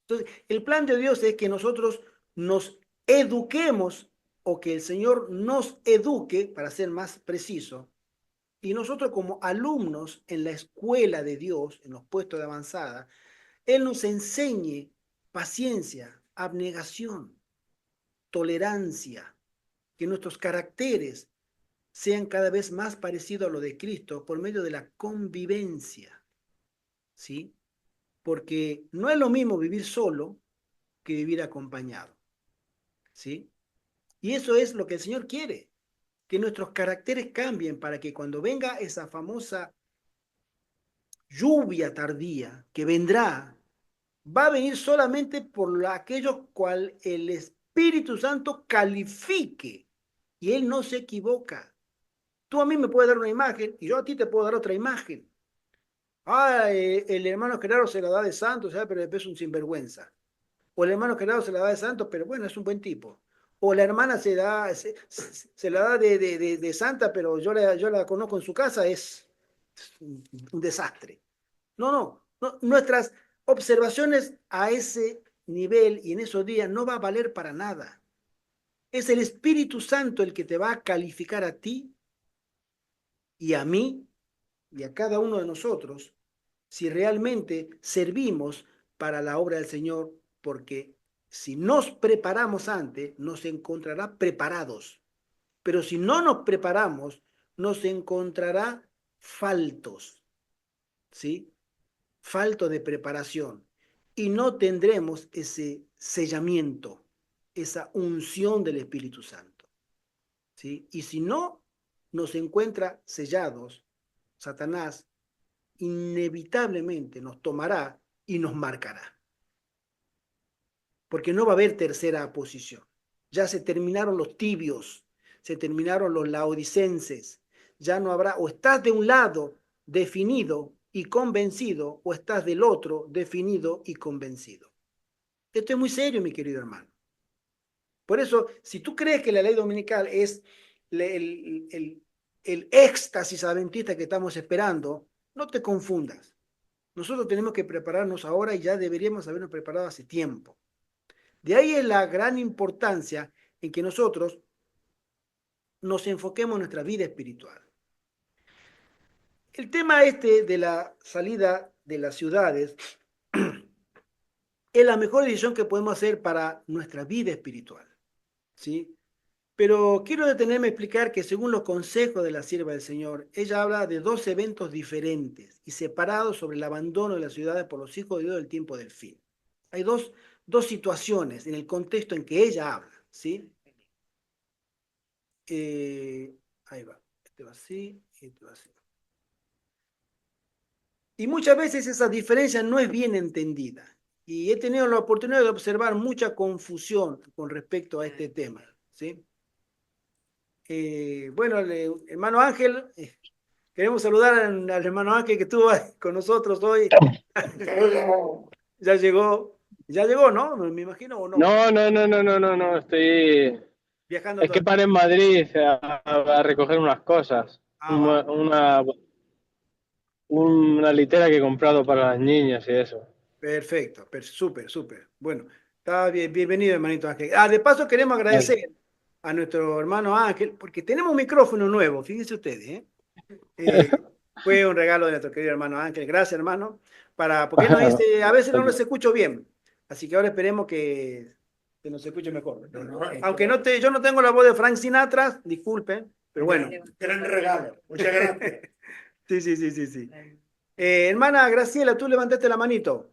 Entonces, el plan de Dios es que nosotros nos eduquemos o que el Señor nos eduque, para ser más preciso, y nosotros como alumnos en la escuela de Dios, en los puestos de avanzada, Él nos enseñe paciencia, abnegación, tolerancia, que nuestros caracteres sean cada vez más parecidos a lo de Cristo por medio de la convivencia, ¿sí? Porque no es lo mismo vivir solo que vivir acompañado, ¿sí? Y eso es lo que el Señor quiere, que nuestros caracteres cambien para que cuando venga esa famosa lluvia tardía que vendrá, va a venir solamente por aquellos cual el Espíritu Santo califique y Él no se equivoca. Tú a mí me puedes dar una imagen y yo a ti te puedo dar otra imagen. Ah, el hermano Gerardo se la da de santo, ¿sabes? Pero después es un sinvergüenza. O el hermano Gerardo se la da de santo, pero bueno, es un buen tipo. O la hermana se la da de santa, pero yo la conozco en su casa, es un desastre. No, nuestras observaciones a ese nivel y en esos días no va a valer para nada. Es el Espíritu Santo el que te va a calificar a ti y a mí y a cada uno de nosotros si realmente servimos para la obra del Señor, porque si nos preparamos antes, nos encontrará preparados. Pero si no nos preparamos, nos encontrará faltos, ¿sí? Falto de preparación y no tendremos ese sellamiento, esa unción del Espíritu Santo, ¿sí? Y si no nos encuentra sellados, Satanás inevitablemente nos tomará y nos marcará, porque no va a haber tercera posición. Ya se terminaron los tibios, se terminaron los laodicenses, ya no habrá, o estás de un lado definido y convencido, o estás del otro definido y convencido. Esto es muy serio, mi querido hermano. Por eso, si tú crees que la ley dominical es el éxtasis adventista que estamos esperando, no te confundas. Nosotros tenemos que prepararnos ahora y ya deberíamos habernos preparado hace tiempo. De ahí es la gran importancia en que nosotros nos enfoquemos en nuestra vida espiritual. El tema este de la salida de las ciudades es la mejor decisión que podemos hacer para nuestra vida espiritual, ¿sí? Pero quiero detenerme a explicar que según los consejos de la sierva del Señor, ella habla de dos eventos diferentes y separados sobre el abandono de las ciudades por los hijos de Dios del tiempo del fin. Hay dos situaciones en el contexto en que ella habla, ¿sí? Ahí va, este va así, este va así. Y muchas veces esa diferencia no es bien entendida. Y he tenido la oportunidad de observar mucha confusión con respecto a este tema, ¿sí? Bueno, hermano Ángel, queremos saludar al hermano Ángel que estuvo con nosotros hoy. Ya llegó, ¿no? Me imagino, ¿o no? No, no, no, no, no, no, no, estoy... Viajando Es que todavía. paré en Madrid a recoger unas cosas. Ah, va. Una litera que he comprado para las niñas y eso. Perfecto, súper, súper. Bueno, está bien, bienvenido, hermanito Ángel. Ah, de paso queremos agradecer a nuestro hermano Ángel, porque tenemos un micrófono nuevo, fíjense ustedes, ¿eh? Eh, Fue un regalo de nuestro querido hermano Ángel. Gracias, hermano. Porque él nos dice, a veces no los escucho bien. Así que ahora esperemos que nos escuche mejor. Aunque yo no tengo la voz de Frank Sinatra, disculpen, pero bueno. Gran regalo. Muchas gracias. Sí, sí, sí, sí, sí. Hermana Graciela, tú levantaste la manito.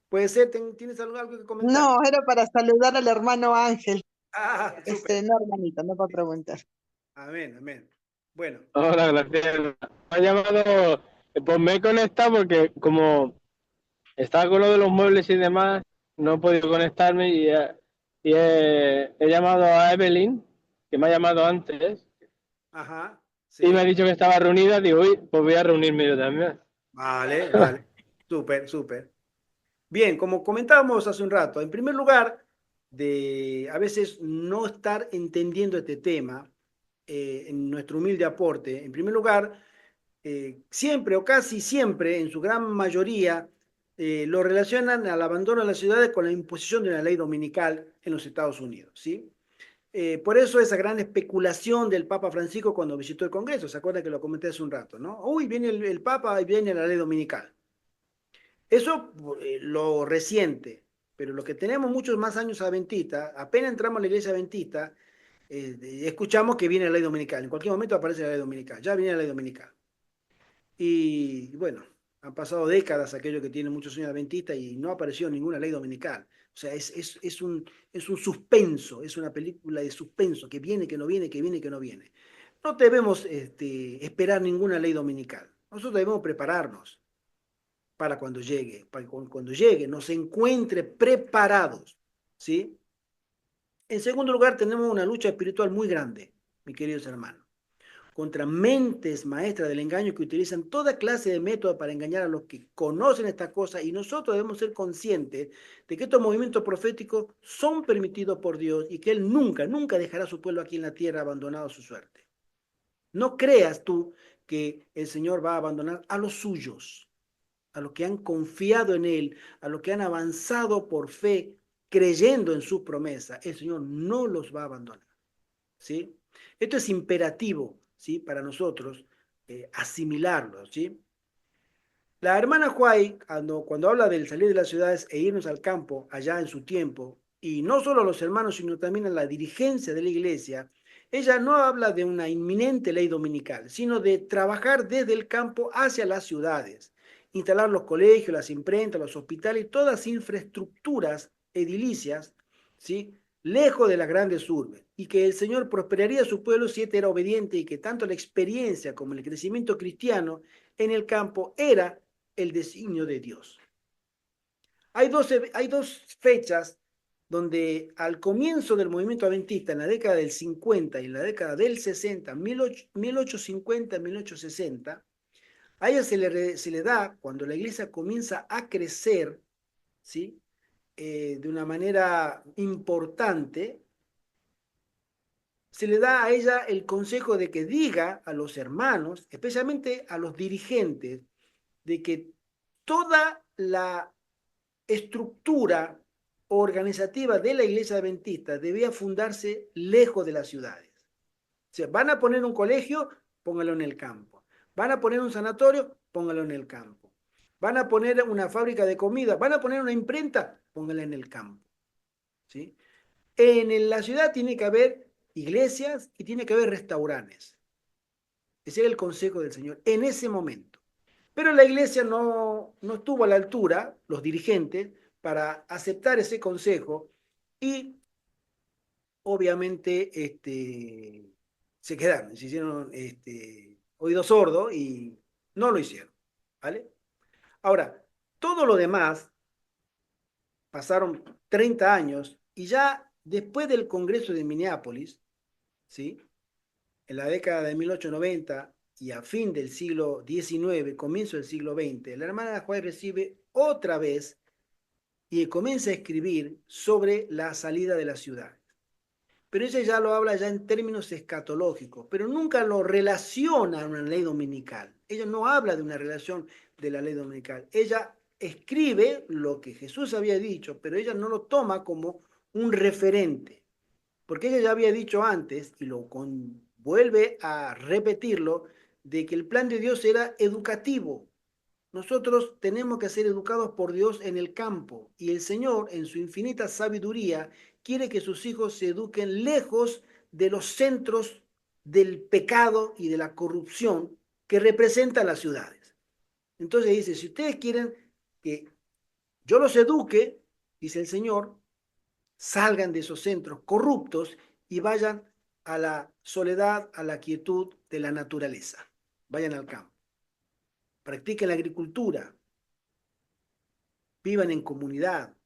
¿Puede ser? ¿Tienes algo que comentar? No, era para saludar al hermano Ángel. Ah, súper. No, hermanito, no para preguntar. Amén, amén. Bueno, Hola, gracias. Me ha llamado, pues me he conectado porque como estaba con lo de los muebles y demás, no he podido conectarme y he llamado a Evelyn, que me ha llamado antes, ajá, y me ha sí. dicho que estaba reunida. Digo, uy, pues voy a reunirme yo también. Vale, vale. Súper, súper. Bien, como comentábamos hace un rato, en primer lugar, de a veces no estar entendiendo este tema, en nuestro humilde aporte, en primer lugar, siempre o casi siempre, en su gran mayoría, lo relacionan al abandono de las ciudades con la imposición de una ley dominical en los Estados Unidos, ¿sí? Por eso esa gran especulación del Papa Francisco cuando visitó el Congreso, ¿se acuerda que lo comenté hace un rato, ¿no? Uy, viene el Papa y viene la ley dominical. Eso lo reciente, pero lo que tenemos muchos más años adventistas, apenas entramos a la iglesia adventista, escuchamos que viene la ley dominical. En cualquier momento aparece la ley dominical, ya viene la ley dominical. Y bueno, han pasado décadas aquellos que tienen muchos años adventistas y no apareció ninguna ley dominical. O sea, es un suspenso, es una película de suspenso, que viene, que no viene, que viene, que no viene. No debemos esperar ninguna ley dominical. Nosotros debemos prepararnos para cuando llegue, nos encuentre preparados, ¿sí? En segundo lugar, tenemos una lucha espiritual muy grande, mis queridos hermanos, contra mentes maestras del engaño que utilizan toda clase de métodos para engañar a los que conocen estas cosas, y nosotros debemos ser conscientes de que estos movimientos proféticos son permitidos por Dios y que Él nunca, nunca dejará a su pueblo aquí en la tierra abandonado a su suerte. No creas tú que el Señor va a abandonar a los suyos, a los que han confiado en Él, a los que han avanzado por fe, creyendo en su promesa. El Señor no los va a abandonar, ¿sí? Esto es imperativo, ¿sí? Para nosotros asimilarlo, ¿sí? La hermana Huay, cuando habla del salir de las ciudades e irnos al campo allá en su tiempo, y no solo a los hermanos, sino también a la dirigencia de la iglesia, ella no habla de una inminente ley dominical, sino de trabajar desde el campo hacia las ciudades, instalar los colegios, las imprentas, los hospitales, todas infraestructuras edilicias, ¿sí? lejos de las grandes urbes, y que el Señor prosperaría a su pueblo si éste era obediente, y que tanto la experiencia como el crecimiento cristiano en el campo era el designio de Dios. Hay dos fechas donde al comienzo del movimiento adventista, en la década del 50 y en la década del 60, 1850, 1860, a ella se le da, cuando la iglesia comienza a crecer, ¿sí? De una manera importante, se le da a ella el consejo de que diga a los hermanos, especialmente a los dirigentes, de que toda la estructura organizativa de la iglesia adventista debía fundarse lejos de las ciudades. O sea, van a poner un colegio, póngalo en el campo. Van a poner un sanatorio, póngalo en el campo. Van a poner una fábrica de comida, van a poner una imprenta, póngala en el campo. ¿Sí? En la ciudad tiene que haber iglesias y tiene que haber restaurantes. Ese era el consejo del Señor en ese momento. Pero la iglesia no estuvo a la altura, los dirigentes, para aceptar ese consejo y obviamente se quedaron, se hicieron oídos sordos y no lo hicieron. ¿Vale? Ahora, todo lo demás, pasaron 30 años y ya después del Congreso de Minneapolis, ¿sí? En la década de 1890 y a fin del siglo XIX, comienzo del siglo XX, la hermana White recibe otra vez y comienza a escribir sobre la salida de la ciudad. Pero ella ya lo habla ya en términos escatológicos, pero nunca lo relaciona a una ley dominical. Ella no habla de una relación de la ley dominical. Ella escribe lo que Jesús había dicho, pero ella no lo toma como un referente, porque ella ya había dicho antes, y vuelve a repetirlo, de que el plan de Dios era educativo. Nosotros tenemos que ser educados por Dios en el campo, y el Señor, en su infinita sabiduría, quiere que sus hijos se eduquen lejos de los centros del pecado y de la corrupción que representan las ciudades. Entonces dice, si ustedes quieren que yo los eduque, dice el Señor, salgan de esos centros corruptos y vayan a la soledad, a la quietud de la naturaleza. Vayan al campo. Practiquen la agricultura. Vivan en comunidad.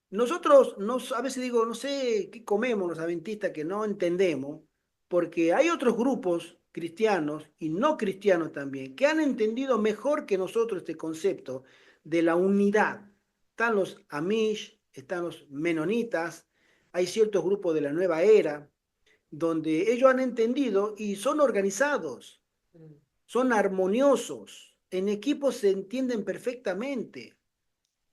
Nosotros, a veces digo, no sé qué comemos los adventistas que no entendemos, porque hay otros grupos cristianos y no cristianos también que han entendido mejor que nosotros este concepto de la unidad. Están los Amish, están los menonitas, hay ciertos grupos de la nueva era, donde ellos han entendido y son organizados, son armoniosos, en equipos se entienden perfectamente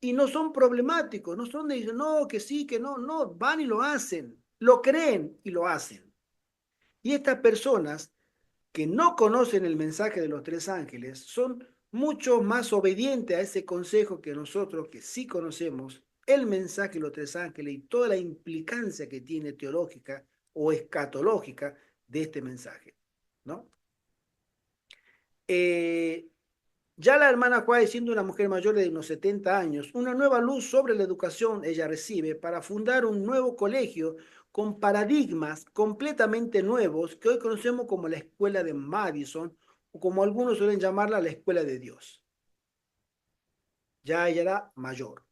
y no son problemáticos, no son de decir, no, que sí, que no, no, van y lo hacen, lo creen y lo hacen. Y estas personas que no conocen el mensaje de los tres ángeles son mucho más obedientes a ese consejo que nosotros, que sí conocemos el mensaje de los tres ángeles y toda la implicancia que tiene teológica o escatológica de este mensaje, ¿no? Ya la hermana Juárez, siendo una mujer mayor de unos 70 años, una nueva luz sobre la educación ella recibe para fundar un nuevo colegio con paradigmas completamente nuevos que hoy conocemos como la Escuela de Madison o como algunos suelen llamarla la Escuela de Dios. Ya ella era mayor.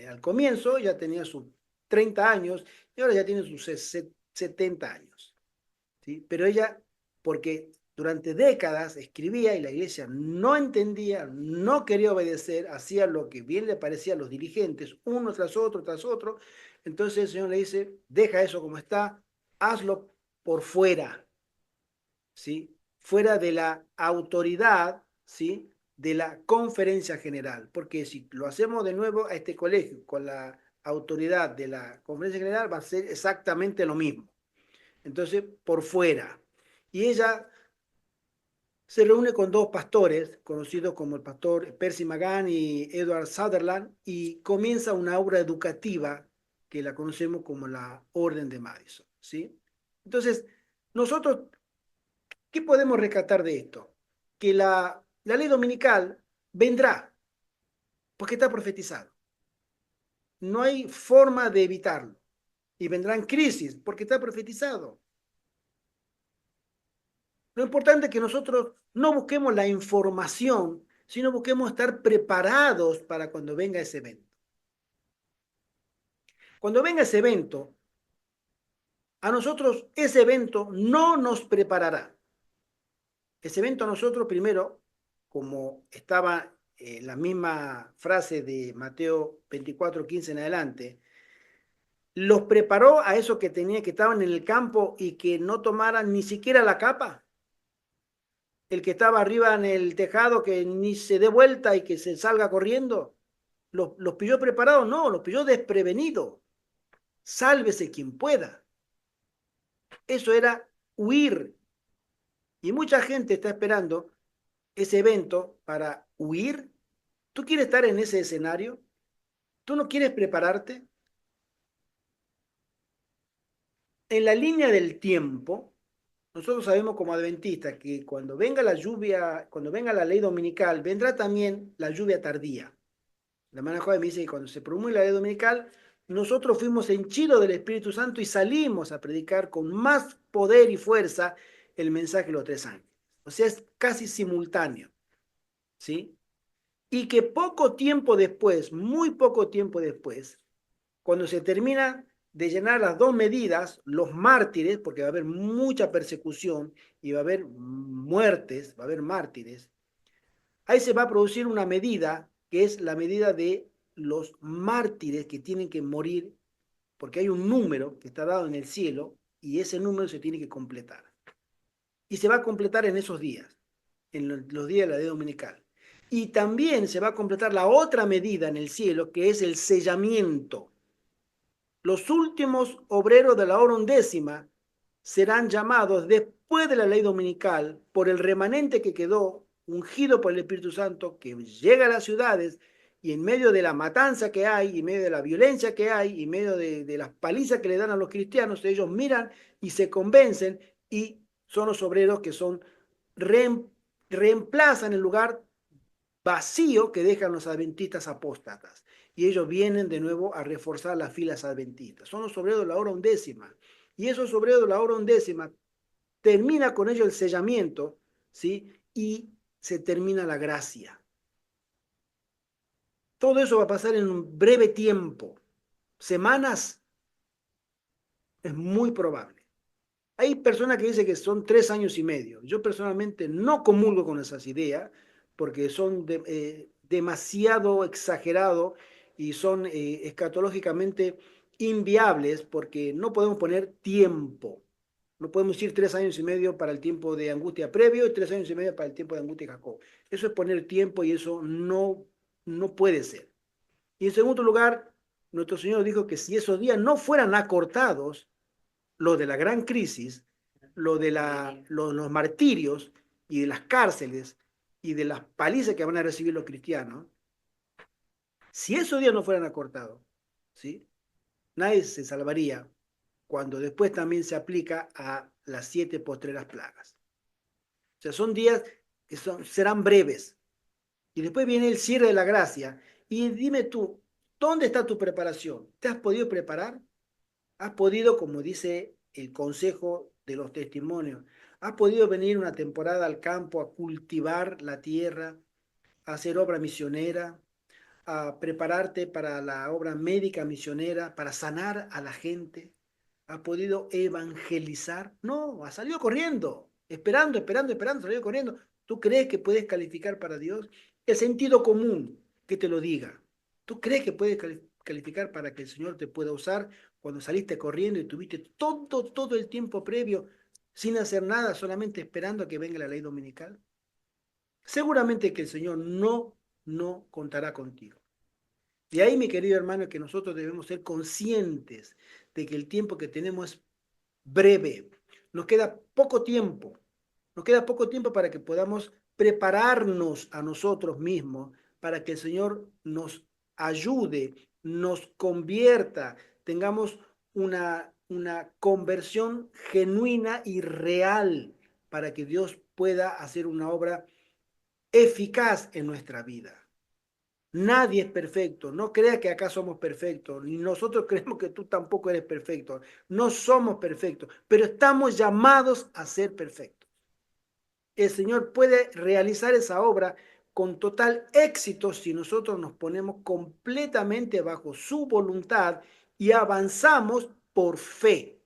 Al comienzo ya tenía sus 30 años y ahora ya tiene sus 70 años. ¿Sí? Pero ella, porque durante décadas escribía y la iglesia no entendía, no quería obedecer, hacía lo que bien le parecía a los dirigentes, uno tras otro, tras otro. Entonces el Señor le dice, deja eso como está, hazlo por fuera, ¿sí? Fuera de la autoridad, ¿sí? De la conferencia general, porque si lo hacemos de nuevo a este colegio con la autoridad de la conferencia general va a ser exactamente lo mismo. Entonces, por fuera. Y ella se reúne con dos pastores, conocidos como el pastor Percy McGann y Edward Sutherland, y comienza una obra educativa que la conocemos como la Orden de Madison, ¿sí? Entonces, nosotros, ¿qué podemos rescatar de esto? Que la ley dominical vendrá, porque está profetizado. No hay forma de evitarlo. y vendrán crisis, porque está profetizado. Lo importante es que nosotros no busquemos la información, sino busquemos estar preparados para cuando venga ese evento. Cuando venga ese evento, a nosotros ese evento no nos preparará. Ese evento a nosotros primero, como estaba la misma frase de Mateo 24:15 en adelante, los preparó a esos que estaban en el campo y que no tomaran ni siquiera la capa. El que estaba arriba en el tejado que ni se dé vuelta y que se salga corriendo. Los pilló preparados, no, los pilló desprevenidos. Sálvese quien pueda. Eso era huir. Y mucha gente está esperando ese evento para huir. ¿Tú quieres estar en ese escenario? ¿Tú no quieres prepararte? En la línea del tiempo, nosotros sabemos como adventistas que cuando venga la lluvia, cuando venga la ley dominical, vendrá también la lluvia tardía. La hermana Juárez me dice que cuando se promulga la ley dominical, nosotros fuimos henchidos del Espíritu Santo y salimos a predicar con más poder y fuerza el mensaje de los 3 ángeles. O sea, es casi simultáneo, ¿sí? Y que poco tiempo después, muy poco tiempo después, cuando se termina de llenar las dos medidas, los mártires, porque va a haber mucha persecución y va a haber muertes, va a haber mártires, ahí se va a producir una medida que es la medida de los mártires que tienen que morir, porque hay un número que está dado en el cielo y ese número se tiene que completar. Y se va a completar en esos días, en los días de la ley dominical. Y también se va a completar la otra medida en el cielo, que es el sellamiento. Los últimos obreros de la hora undécima serán llamados después de la ley dominical por el remanente que quedó ungido por el Espíritu Santo, que llega a las ciudades y en medio de la matanza que hay, y en medio de la violencia que hay, y en medio de las palizas que le dan a los cristianos, ellos miran y se convencen y son los obreros que son reemplazan el lugar vacío que dejan los adventistas apóstatas. Y ellos vienen de nuevo a reforzar las filas adventistas. Son los obreros de la hora undécima. Y esos obreros de la hora undécima termina con ellos el sellamiento, ¿sí? Y se termina la gracia. Todo eso va a pasar en un breve tiempo. Semanas, es muy probable. Hay personas que dicen que son 3 años y medio. Yo personalmente no comulgo con esas ideas porque son demasiado exagerados y son escatológicamente inviables porque no podemos poner tiempo. No podemos decir 3 años y medio para el tiempo de angustia previo y 3 años y medio para el tiempo de angustia de Jacob. Eso es poner tiempo y eso no puede ser. Y en segundo lugar, nuestro Señor dijo que si esos días no fueran acortados, lo de la gran crisis, lo de los martirios y de las cárceles y de las palizas que van a recibir los cristianos, si esos días no fueran acortados, ¿sí? Nadie se salvaría cuando después también se aplica a las 7 postreras plagas. O sea, son días que serán breves. Y después viene el cierre de la gracia. Y dime tú, ¿dónde está tu preparación? ¿Te has podido preparar? ¿Has podido, como dice el consejo de los testimonios, has podido venir una temporada al campo a cultivar la tierra, a hacer obra misionera, a prepararte para la obra médica misionera, para sanar a la gente? ¿Has podido evangelizar? No, has salido corriendo, esperando, salido corriendo. ¿Tú crees que puedes calificar para Dios? El sentido común que te lo diga. ¿Tú crees que puedes calificar para que el Señor te pueda usar cuando saliste corriendo y tuviste todo el tiempo previo sin hacer nada, solamente esperando a que venga la ley dominical? Seguramente que el Señor no contará contigo. Y ahí, mi querido hermano, es que nosotros debemos ser conscientes de que el tiempo que tenemos es breve. Nos queda poco tiempo. Nos queda poco tiempo para que podamos prepararnos a nosotros mismos, para que el Señor nos ayude, nos convierta, tengamos una conversión genuina y real, para que Dios pueda hacer una obra eficaz en nuestra vida. Nadie es perfecto. No creas que acá somos perfectos. Ni nosotros creemos que tú tampoco eres perfecto. No somos perfectos, pero estamos llamados a ser perfectos. El Señor puede realizar esa obra con total éxito si nosotros nos ponemos completamente bajo su voluntad y avanzamos por fe.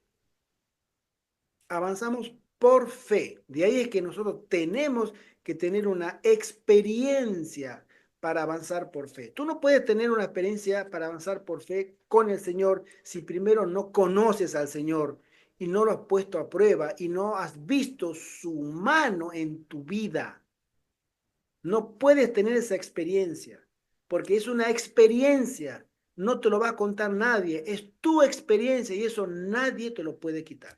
Avanzamos por fe. De ahí es que nosotros tenemos que tener una experiencia para avanzar por fe. Tú no puedes tener una experiencia para avanzar por fe con el Señor si primero no conoces al Señor y no lo has puesto a prueba y no has visto su mano en tu vida. No puedes tener esa experiencia porque es una experiencia. No te lo va a contar nadie. Es tu experiencia y eso nadie te lo puede quitar.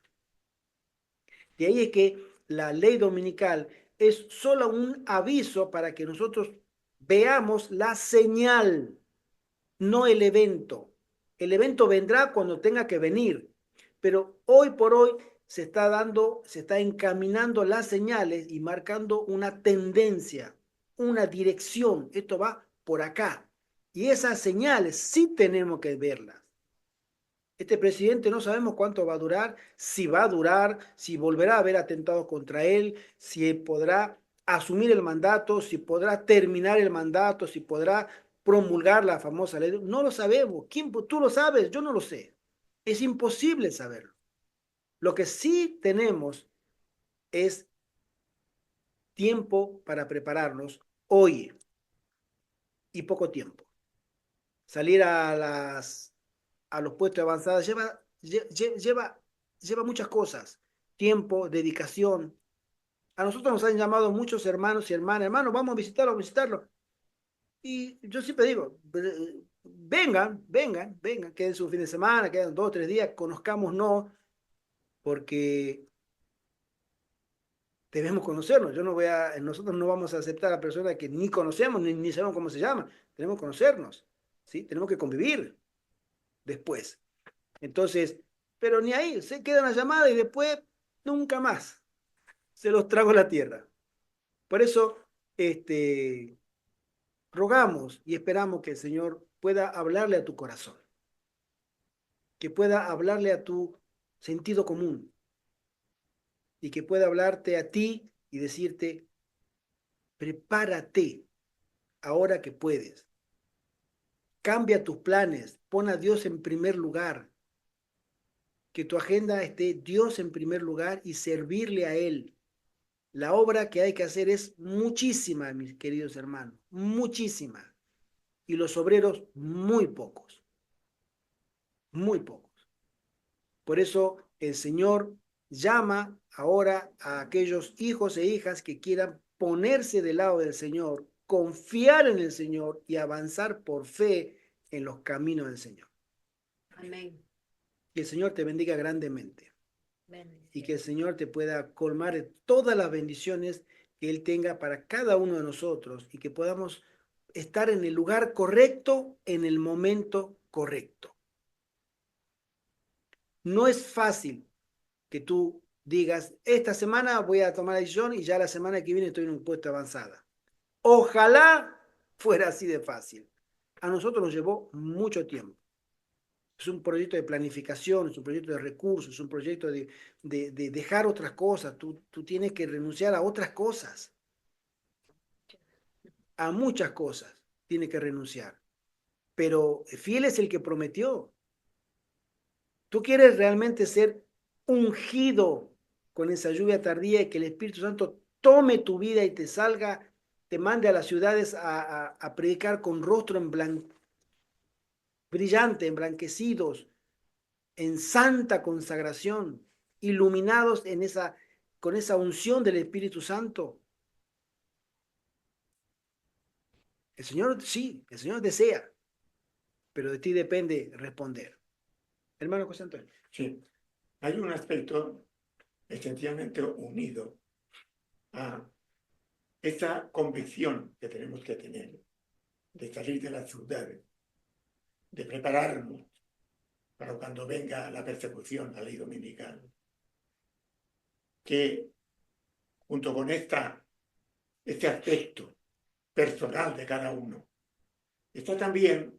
De ahí es que la ley dominical es solo un aviso para que nosotros veamos la señal, no el evento. El evento vendrá cuando tenga que venir, pero hoy por hoy se está dando, se está encaminando las señales y marcando una tendencia, una dirección. Esto va por acá. Y esas señales sí tenemos que verlas. Este presidente no sabemos cuánto va a durar, si va a durar, si volverá a haber atentados contra él, si podrá asumir el mandato, si podrá terminar el mandato, si podrá promulgar la famosa ley. No lo sabemos. ¿Quién, tú lo sabes? Yo no lo sé. Es imposible saberlo. Lo que sí tenemos es tiempo para prepararnos hoy y poco tiempo. Salir a los puestos avanzados lleva muchas cosas, tiempo, dedicación. A nosotros nos han llamado muchos hermanos y hermanas, hermanos, vamos a visitarlo, a visitarlo. Y yo siempre digo, vengan, quédense un fin de semana, quedan 2 o 3 días, conozcámonos, porque debemos conocernos. Nosotros no vamos a aceptar a personas que ni conocemos, ni sabemos cómo se llama. Tenemos que conocernos, ¿sí? Tenemos que convivir después. Entonces, pero ni ahí, se queda una llamada y después nunca más se los trago la tierra. Por eso, rogamos y esperamos que el Señor pueda hablarle a tu corazón, que pueda hablarle a tu sentido común y que pueda hablarte a ti y decirte, prepárate ahora que puedes. Cambia tus planes, pon a Dios en primer lugar, que tu agenda esté Dios en primer lugar y servirle a Él. La obra que hay que hacer es muchísima, mis queridos hermanos, muchísima. Y los obreros muy pocos, muy pocos. Por eso el Señor llama ahora a aquellos hijos e hijas que quieran ponerse del lado del Señor, confiar en el Señor y avanzar por fe en los caminos del Señor. Amén. Que el Señor te bendiga grandemente. Bendición. Y que el Señor te pueda colmar de todas las bendiciones que Él tenga para cada uno de nosotros y que podamos estar en el lugar correcto, en el momento correcto. No es fácil que tú digas, esta semana voy a tomar la decisión y ya la semana que viene estoy en un puesto avanzada. Ojalá fuera así de fácil. A nosotros nos llevó mucho tiempo. Es un proyecto de planificación, es un proyecto de recursos, es un proyecto de dejar otras cosas. Tú tienes que renunciar a otras cosas, a muchas cosas tienes que renunciar. Pero fiel es el que prometió. Tú quieres realmente ser ungido con esa lluvia tardía y que el Espíritu Santo tome tu vida y te salga, te mande a las ciudades a predicar con rostro brillante, emblanquecidos, en santa consagración, iluminados con esa unción del Espíritu Santo. El Señor, sí, el Señor desea, pero de ti depende responder. Hermano José Antonio. Sí, hay un aspecto esencialmente unido a esa convicción que tenemos que tener de salir de las ciudades, de prepararnos para cuando venga la persecución, la ley dominical, que junto con este aspecto personal de cada uno, Está también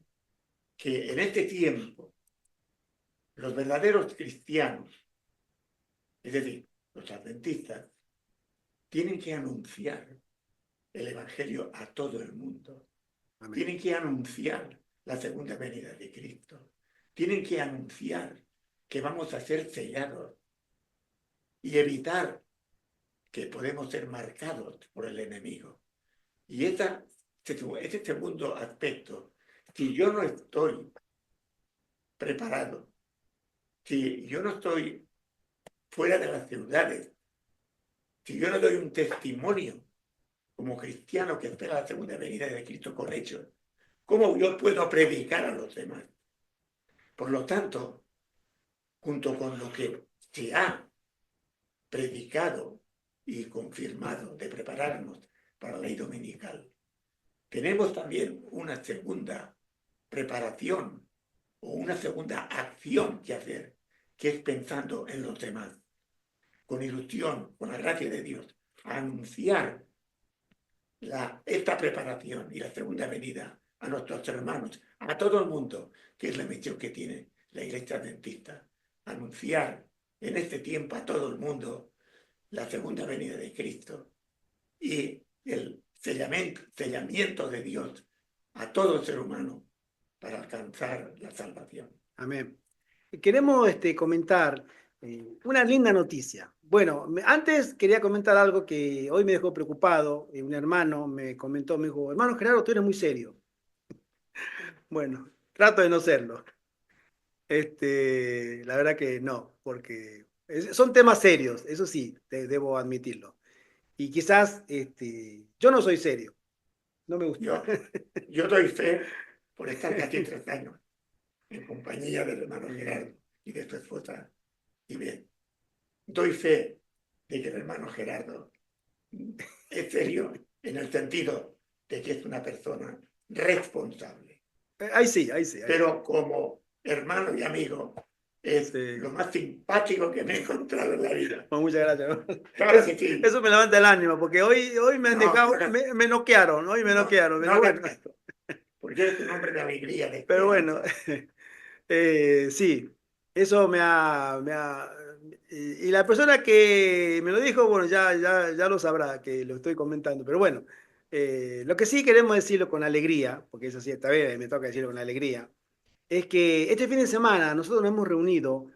que en este tiempo los verdaderos cristianos, es decir, los adventistas, tienen que anunciar el Evangelio a todo el mundo. Amén. Tienen que anunciar la segunda venida de Cristo. Tienen que anunciar que vamos a ser sellados y evitar que podemos ser marcados por el enemigo. Y ese segundo aspecto, si yo no estoy preparado, si yo no estoy fuera de las ciudades, si yo no doy un testimonio como cristiano que espera la segunda venida de Cristo con hechos, ¿cómo yo puedo predicar a los demás? Por lo tanto, junto con lo que se ha predicado y confirmado de prepararnos para la ley dominical, tenemos también una segunda preparación o una segunda acción que hacer, que es pensando en los demás, con ilusión, con la gracia de Dios, a anunciar esta preparación y la segunda venida a nuestros hermanos, a todo el mundo, que es la misión que tiene la Iglesia Adventista, anunciar en este tiempo a todo el mundo la segunda venida de Cristo y el sellamiento de Dios a todo ser humano para alcanzar la salvación. Amén. Queremos comentar una linda noticia. Bueno, antes quería comentar algo que hoy me dejó preocupado. Un hermano me comentó, me dijo, hermano Gerardo, tú eres muy serio. Bueno, trato de no serlo. La verdad que no, porque son temas serios, eso sí, debo admitirlo. Y quizás yo no soy serio, no me gusta. Yo doy fe por estar casi 3 años en compañía del hermano Gerardo y de su esposa Ibel. Doy fe de que el hermano Gerardo es serio en el sentido de que es una persona responsable. Ahí sí, ahí sí. Pero como hermano y amigo, es Sí. lo más simpático que me he encontrado en la vida. Bueno, muchas gracias. Claro que sí. Eso me levanta el ánimo, porque hoy me han dejado, claro. me noquearon, hoy me noquearon, pero bueno. Porque eres un hombre de alegría, de Pero bueno, sí, eso y la persona que me lo dijo, bueno, ya lo sabrá que lo estoy comentando, pero bueno, lo que sí queremos decirlo con alegría, porque eso sí, esta vez me toca decirlo con alegría, es que este fin de semana nosotros nos hemos reunido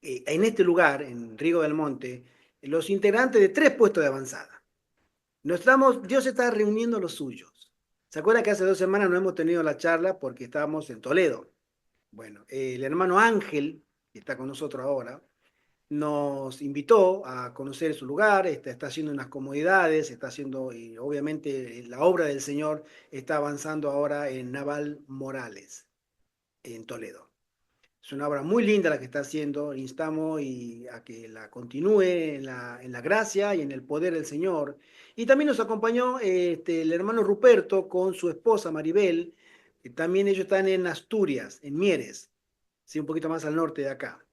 en este lugar, en Rigo del Monte, los integrantes de 3 puestos de avanzada. Dios está reuniendo los suyos. ¿Se acuerdan que hace 2 semanas no hemos tenido la charla porque estábamos en Toledo? Bueno, el hermano Ángel, que está con nosotros ahora, nos invitó a conocer su lugar, está haciendo unas comodidades, está haciendo, obviamente, la obra del Señor está avanzando ahora en Naval Morales, en Toledo. Es una obra muy linda la que está haciendo, instamos a que la continúe en la gracia y en el poder del Señor. Y también nos acompañó el hermano Ruperto con su esposa Maribel, que también ellos están en Asturias, en Mieres, sí, un poquito más al norte de acá.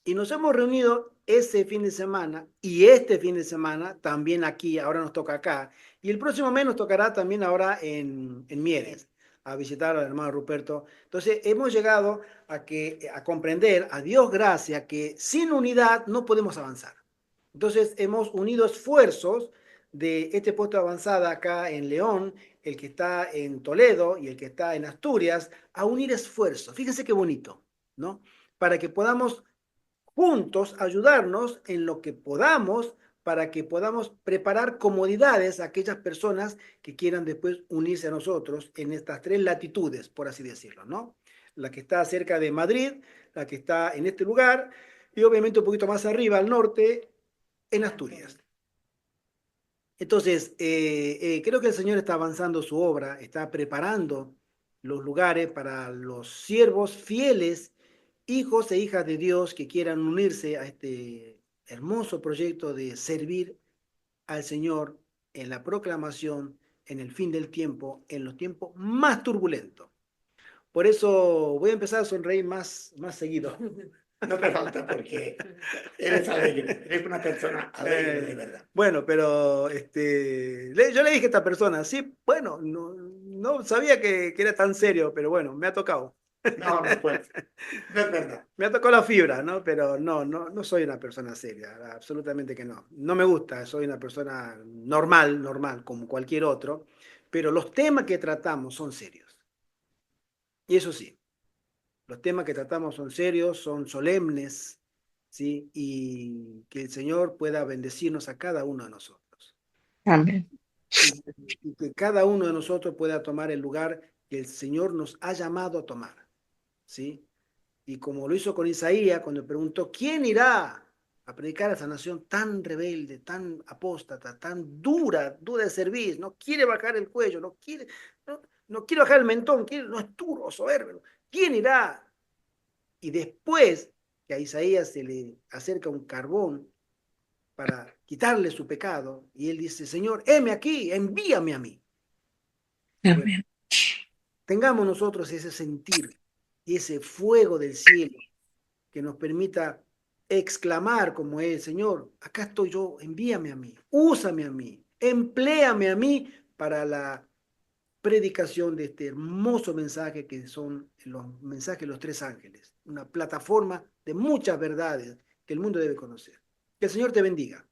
Y nos hemos reunido ese fin de semana y este fin de semana también aquí, ahora nos toca acá. Y el próximo mes nos tocará también ahora en Mieres, a visitar al hermano Ruperto. Entonces hemos llegado a comprender, a Dios gracia, que sin unidad no podemos avanzar. Entonces hemos unido esfuerzos de este puesto de avanzada acá en León, el que está en Toledo y el que está en Asturias, a unir esfuerzos. Fíjense qué bonito, ¿no? Para que podamos juntos ayudarnos en lo que podamos para que podamos preparar comodidades a aquellas personas que quieran después unirse a nosotros en estas 3 latitudes, por así decirlo, ¿no? La que está cerca de Madrid, la que está en este lugar y obviamente un poquito más arriba al norte, en Asturias. Entonces, creo que el Señor está avanzando su obra, está preparando los lugares para los siervos fieles, hijos e hijas de Dios que quieran unirse a este hermoso proyecto de servir al Señor en la proclamación, en el fin del tiempo, en los tiempos más turbulentos. Por eso voy a empezar a sonreír más seguido. No te falta porque eres alegre, eres una persona alegre de verdad. Bueno, pero yo le dije a esta persona, sí, bueno, no sabía que era tan serio, pero bueno, me ha tocado. No, no puedes. No es verdad. Me ha tocado la fibra, ¿no? Pero no soy una persona seria, absolutamente que no. No me gusta, soy una persona normal, como cualquier otro, pero los temas que tratamos son serios. Y eso sí, los temas que tratamos son serios, son solemnes, ¿sí? Y que el Señor pueda bendecirnos a cada uno de nosotros. Amén. Y que cada uno de nosotros pueda tomar el lugar que el Señor nos ha llamado a tomar, ¿sí? Y como lo hizo con Isaías, cuando preguntó, ¿quién irá a predicar a esa nación tan rebelde, tan apóstata, tan dura de servir? No quiere bajar el cuello, no quiere bajar el mentón, no es duro, soberbio. ¿Quién irá? Y después que a Isaías se le acerca un carbón para quitarle su pecado, y él dice, Señor, heme aquí, envíame a mí. Bueno, Amén. tengamos nosotros ese sentir y ese fuego del cielo que nos permita exclamar como es, Señor, acá estoy yo, envíame a mí, úsame a mí, empléame a mí para la predicación de este hermoso mensaje que son los mensajes de los tres ángeles, una plataforma de muchas verdades que el mundo debe conocer. Que el Señor te bendiga,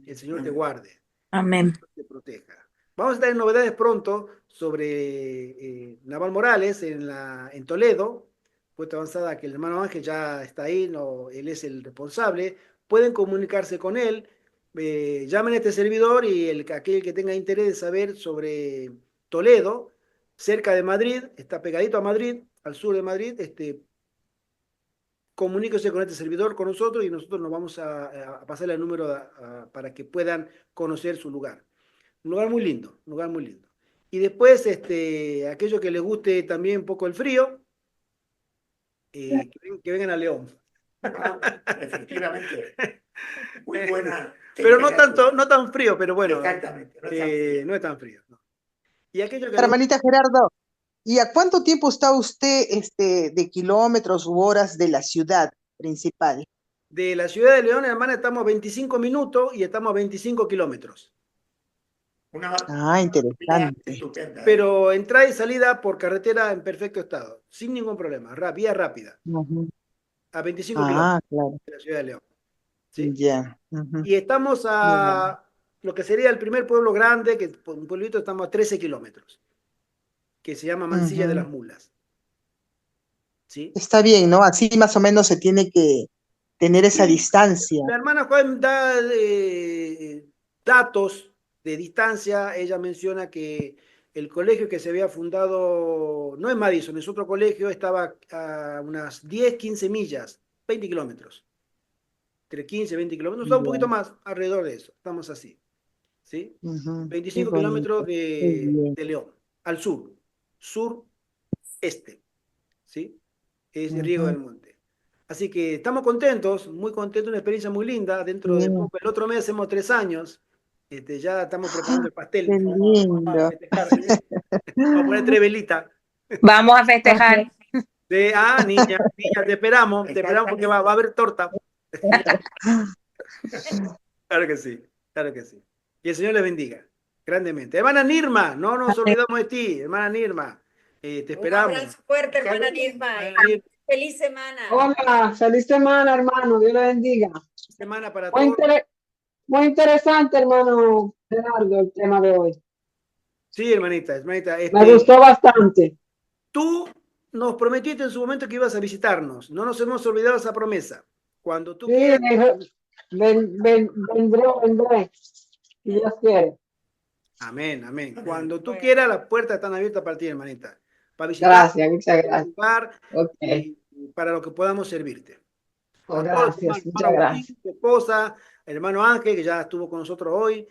que el Señor te guarde, Amén. te proteja. Vamos a tener novedades pronto sobre Naval Morales en Toledo, puesta avanzada, que el hermano Ángel ya está ahí, él es el responsable. Pueden comunicarse con él, llamen a este servidor y aquel que tenga interés de saber sobre Toledo, cerca de Madrid, está pegadito a Madrid, al sur de Madrid, comuníquese con este servidor, con nosotros, y nosotros nos vamos a pasarle el número para que puedan conocer su lugar. Un lugar muy lindo, un lugar muy lindo. Y después, aquellos que les guste también un poco el frío, que vengan a León. Efectivamente. Muy buena. Pero no tan frío, pero bueno. Exactamente. No es tan frío. No. Y aquellos que Hermanita Gerardo, ¿y a cuánto tiempo está usted de kilómetros u horas de la ciudad principal? de la ciudad de León, hermana, estamos a 25 minutos y estamos a 25 kilómetros. Interesante. Estupenda. Pero entrada y salida por carretera en perfecto estado, sin ningún problema, vía rápida, a 25 kilómetros Claro. de la ciudad de León. ¿Sí? Ya. Y estamos a lo que sería el primer pueblo grande, que un pueblito, estamos a 13 kilómetros, que se llama Mansilla de las Mulas. ¿Sí? Está bien, ¿no? Así más o menos se tiene que tener esa distancia. La hermana Juan da datos de distancia. Ella menciona que el colegio que se había fundado, no en Madison, es otro colegio, estaba a unas 10, 15 millas, 20 kilómetros. Entre 15 y 20 kilómetros, está un poquito más, alrededor de eso, estamos así. ¿Sí? 25 kilómetros de León, al sur-este, ¿sí? Es Riego del Monte. Así que estamos contentos, muy contentos, una experiencia muy linda. Dentro de poco, el otro mes hacemos 3 años. Ya estamos preparando el pastel. ¡Qué lindo! Vamos a festejar, ¿sí? Vamos a poner 3 velitas. Vamos a festejar. Niña, te esperamos porque va a haber torta. Claro que sí, claro que sí. Y el Señor les bendiga grandemente. Hermana Nirma, no nos olvidamos de ti, hermana Nirma. Te esperamos. Un abrazo fuerte, hermana Nirma. Feliz semana. Hola, feliz semana, hermano. Dios le bendiga. Semana para Muy, todos. muy interesante, hermano Gerardo, el tema de hoy. Sí, hermanita. Me gustó bastante. Tú nos prometiste en su momento que ibas a visitarnos. No nos hemos olvidado esa promesa. Cuando tú quieras. Vendré, si Dios quiere. Amén. Cuando tú quieras, las puertas están abiertas para ti, hermanita. Para visitar. Gracias, muchas gracias. Y para lo que podamos servirte. Gracias, muchas gracias. Tu esposa, el hermano Ángel, que ya estuvo con nosotros hoy,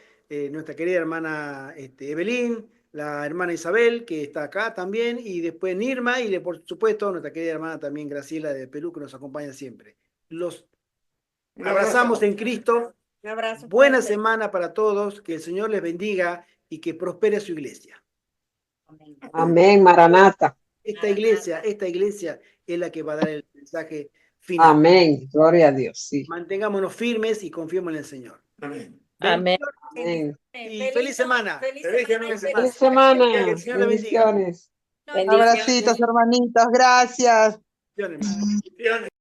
nuestra querida hermana Evelyn, la hermana Isabel, que está acá también, y después Nirma, y por supuesto nuestra querida hermana también Graciela de Perú, que nos acompaña siempre. Los abrazamos en Cristo. Un abrazo. Buena semana para todos, que el Señor les bendiga y que prospere su iglesia. Amén, Maranata. Esta iglesia es la que va a dar el mensaje final. Amén. Gloria a Dios. Sí. Mantengámonos firmes y confiemos en el Señor. Amén. Amén. Amén. Y feliz semana. Feliz Feliz semana. semana. Feliz semana. Que el Señor le bendiga. Bendiciones. Bendiciones. Abracitos, hermanitos, gracias. Bendiciones, hermano.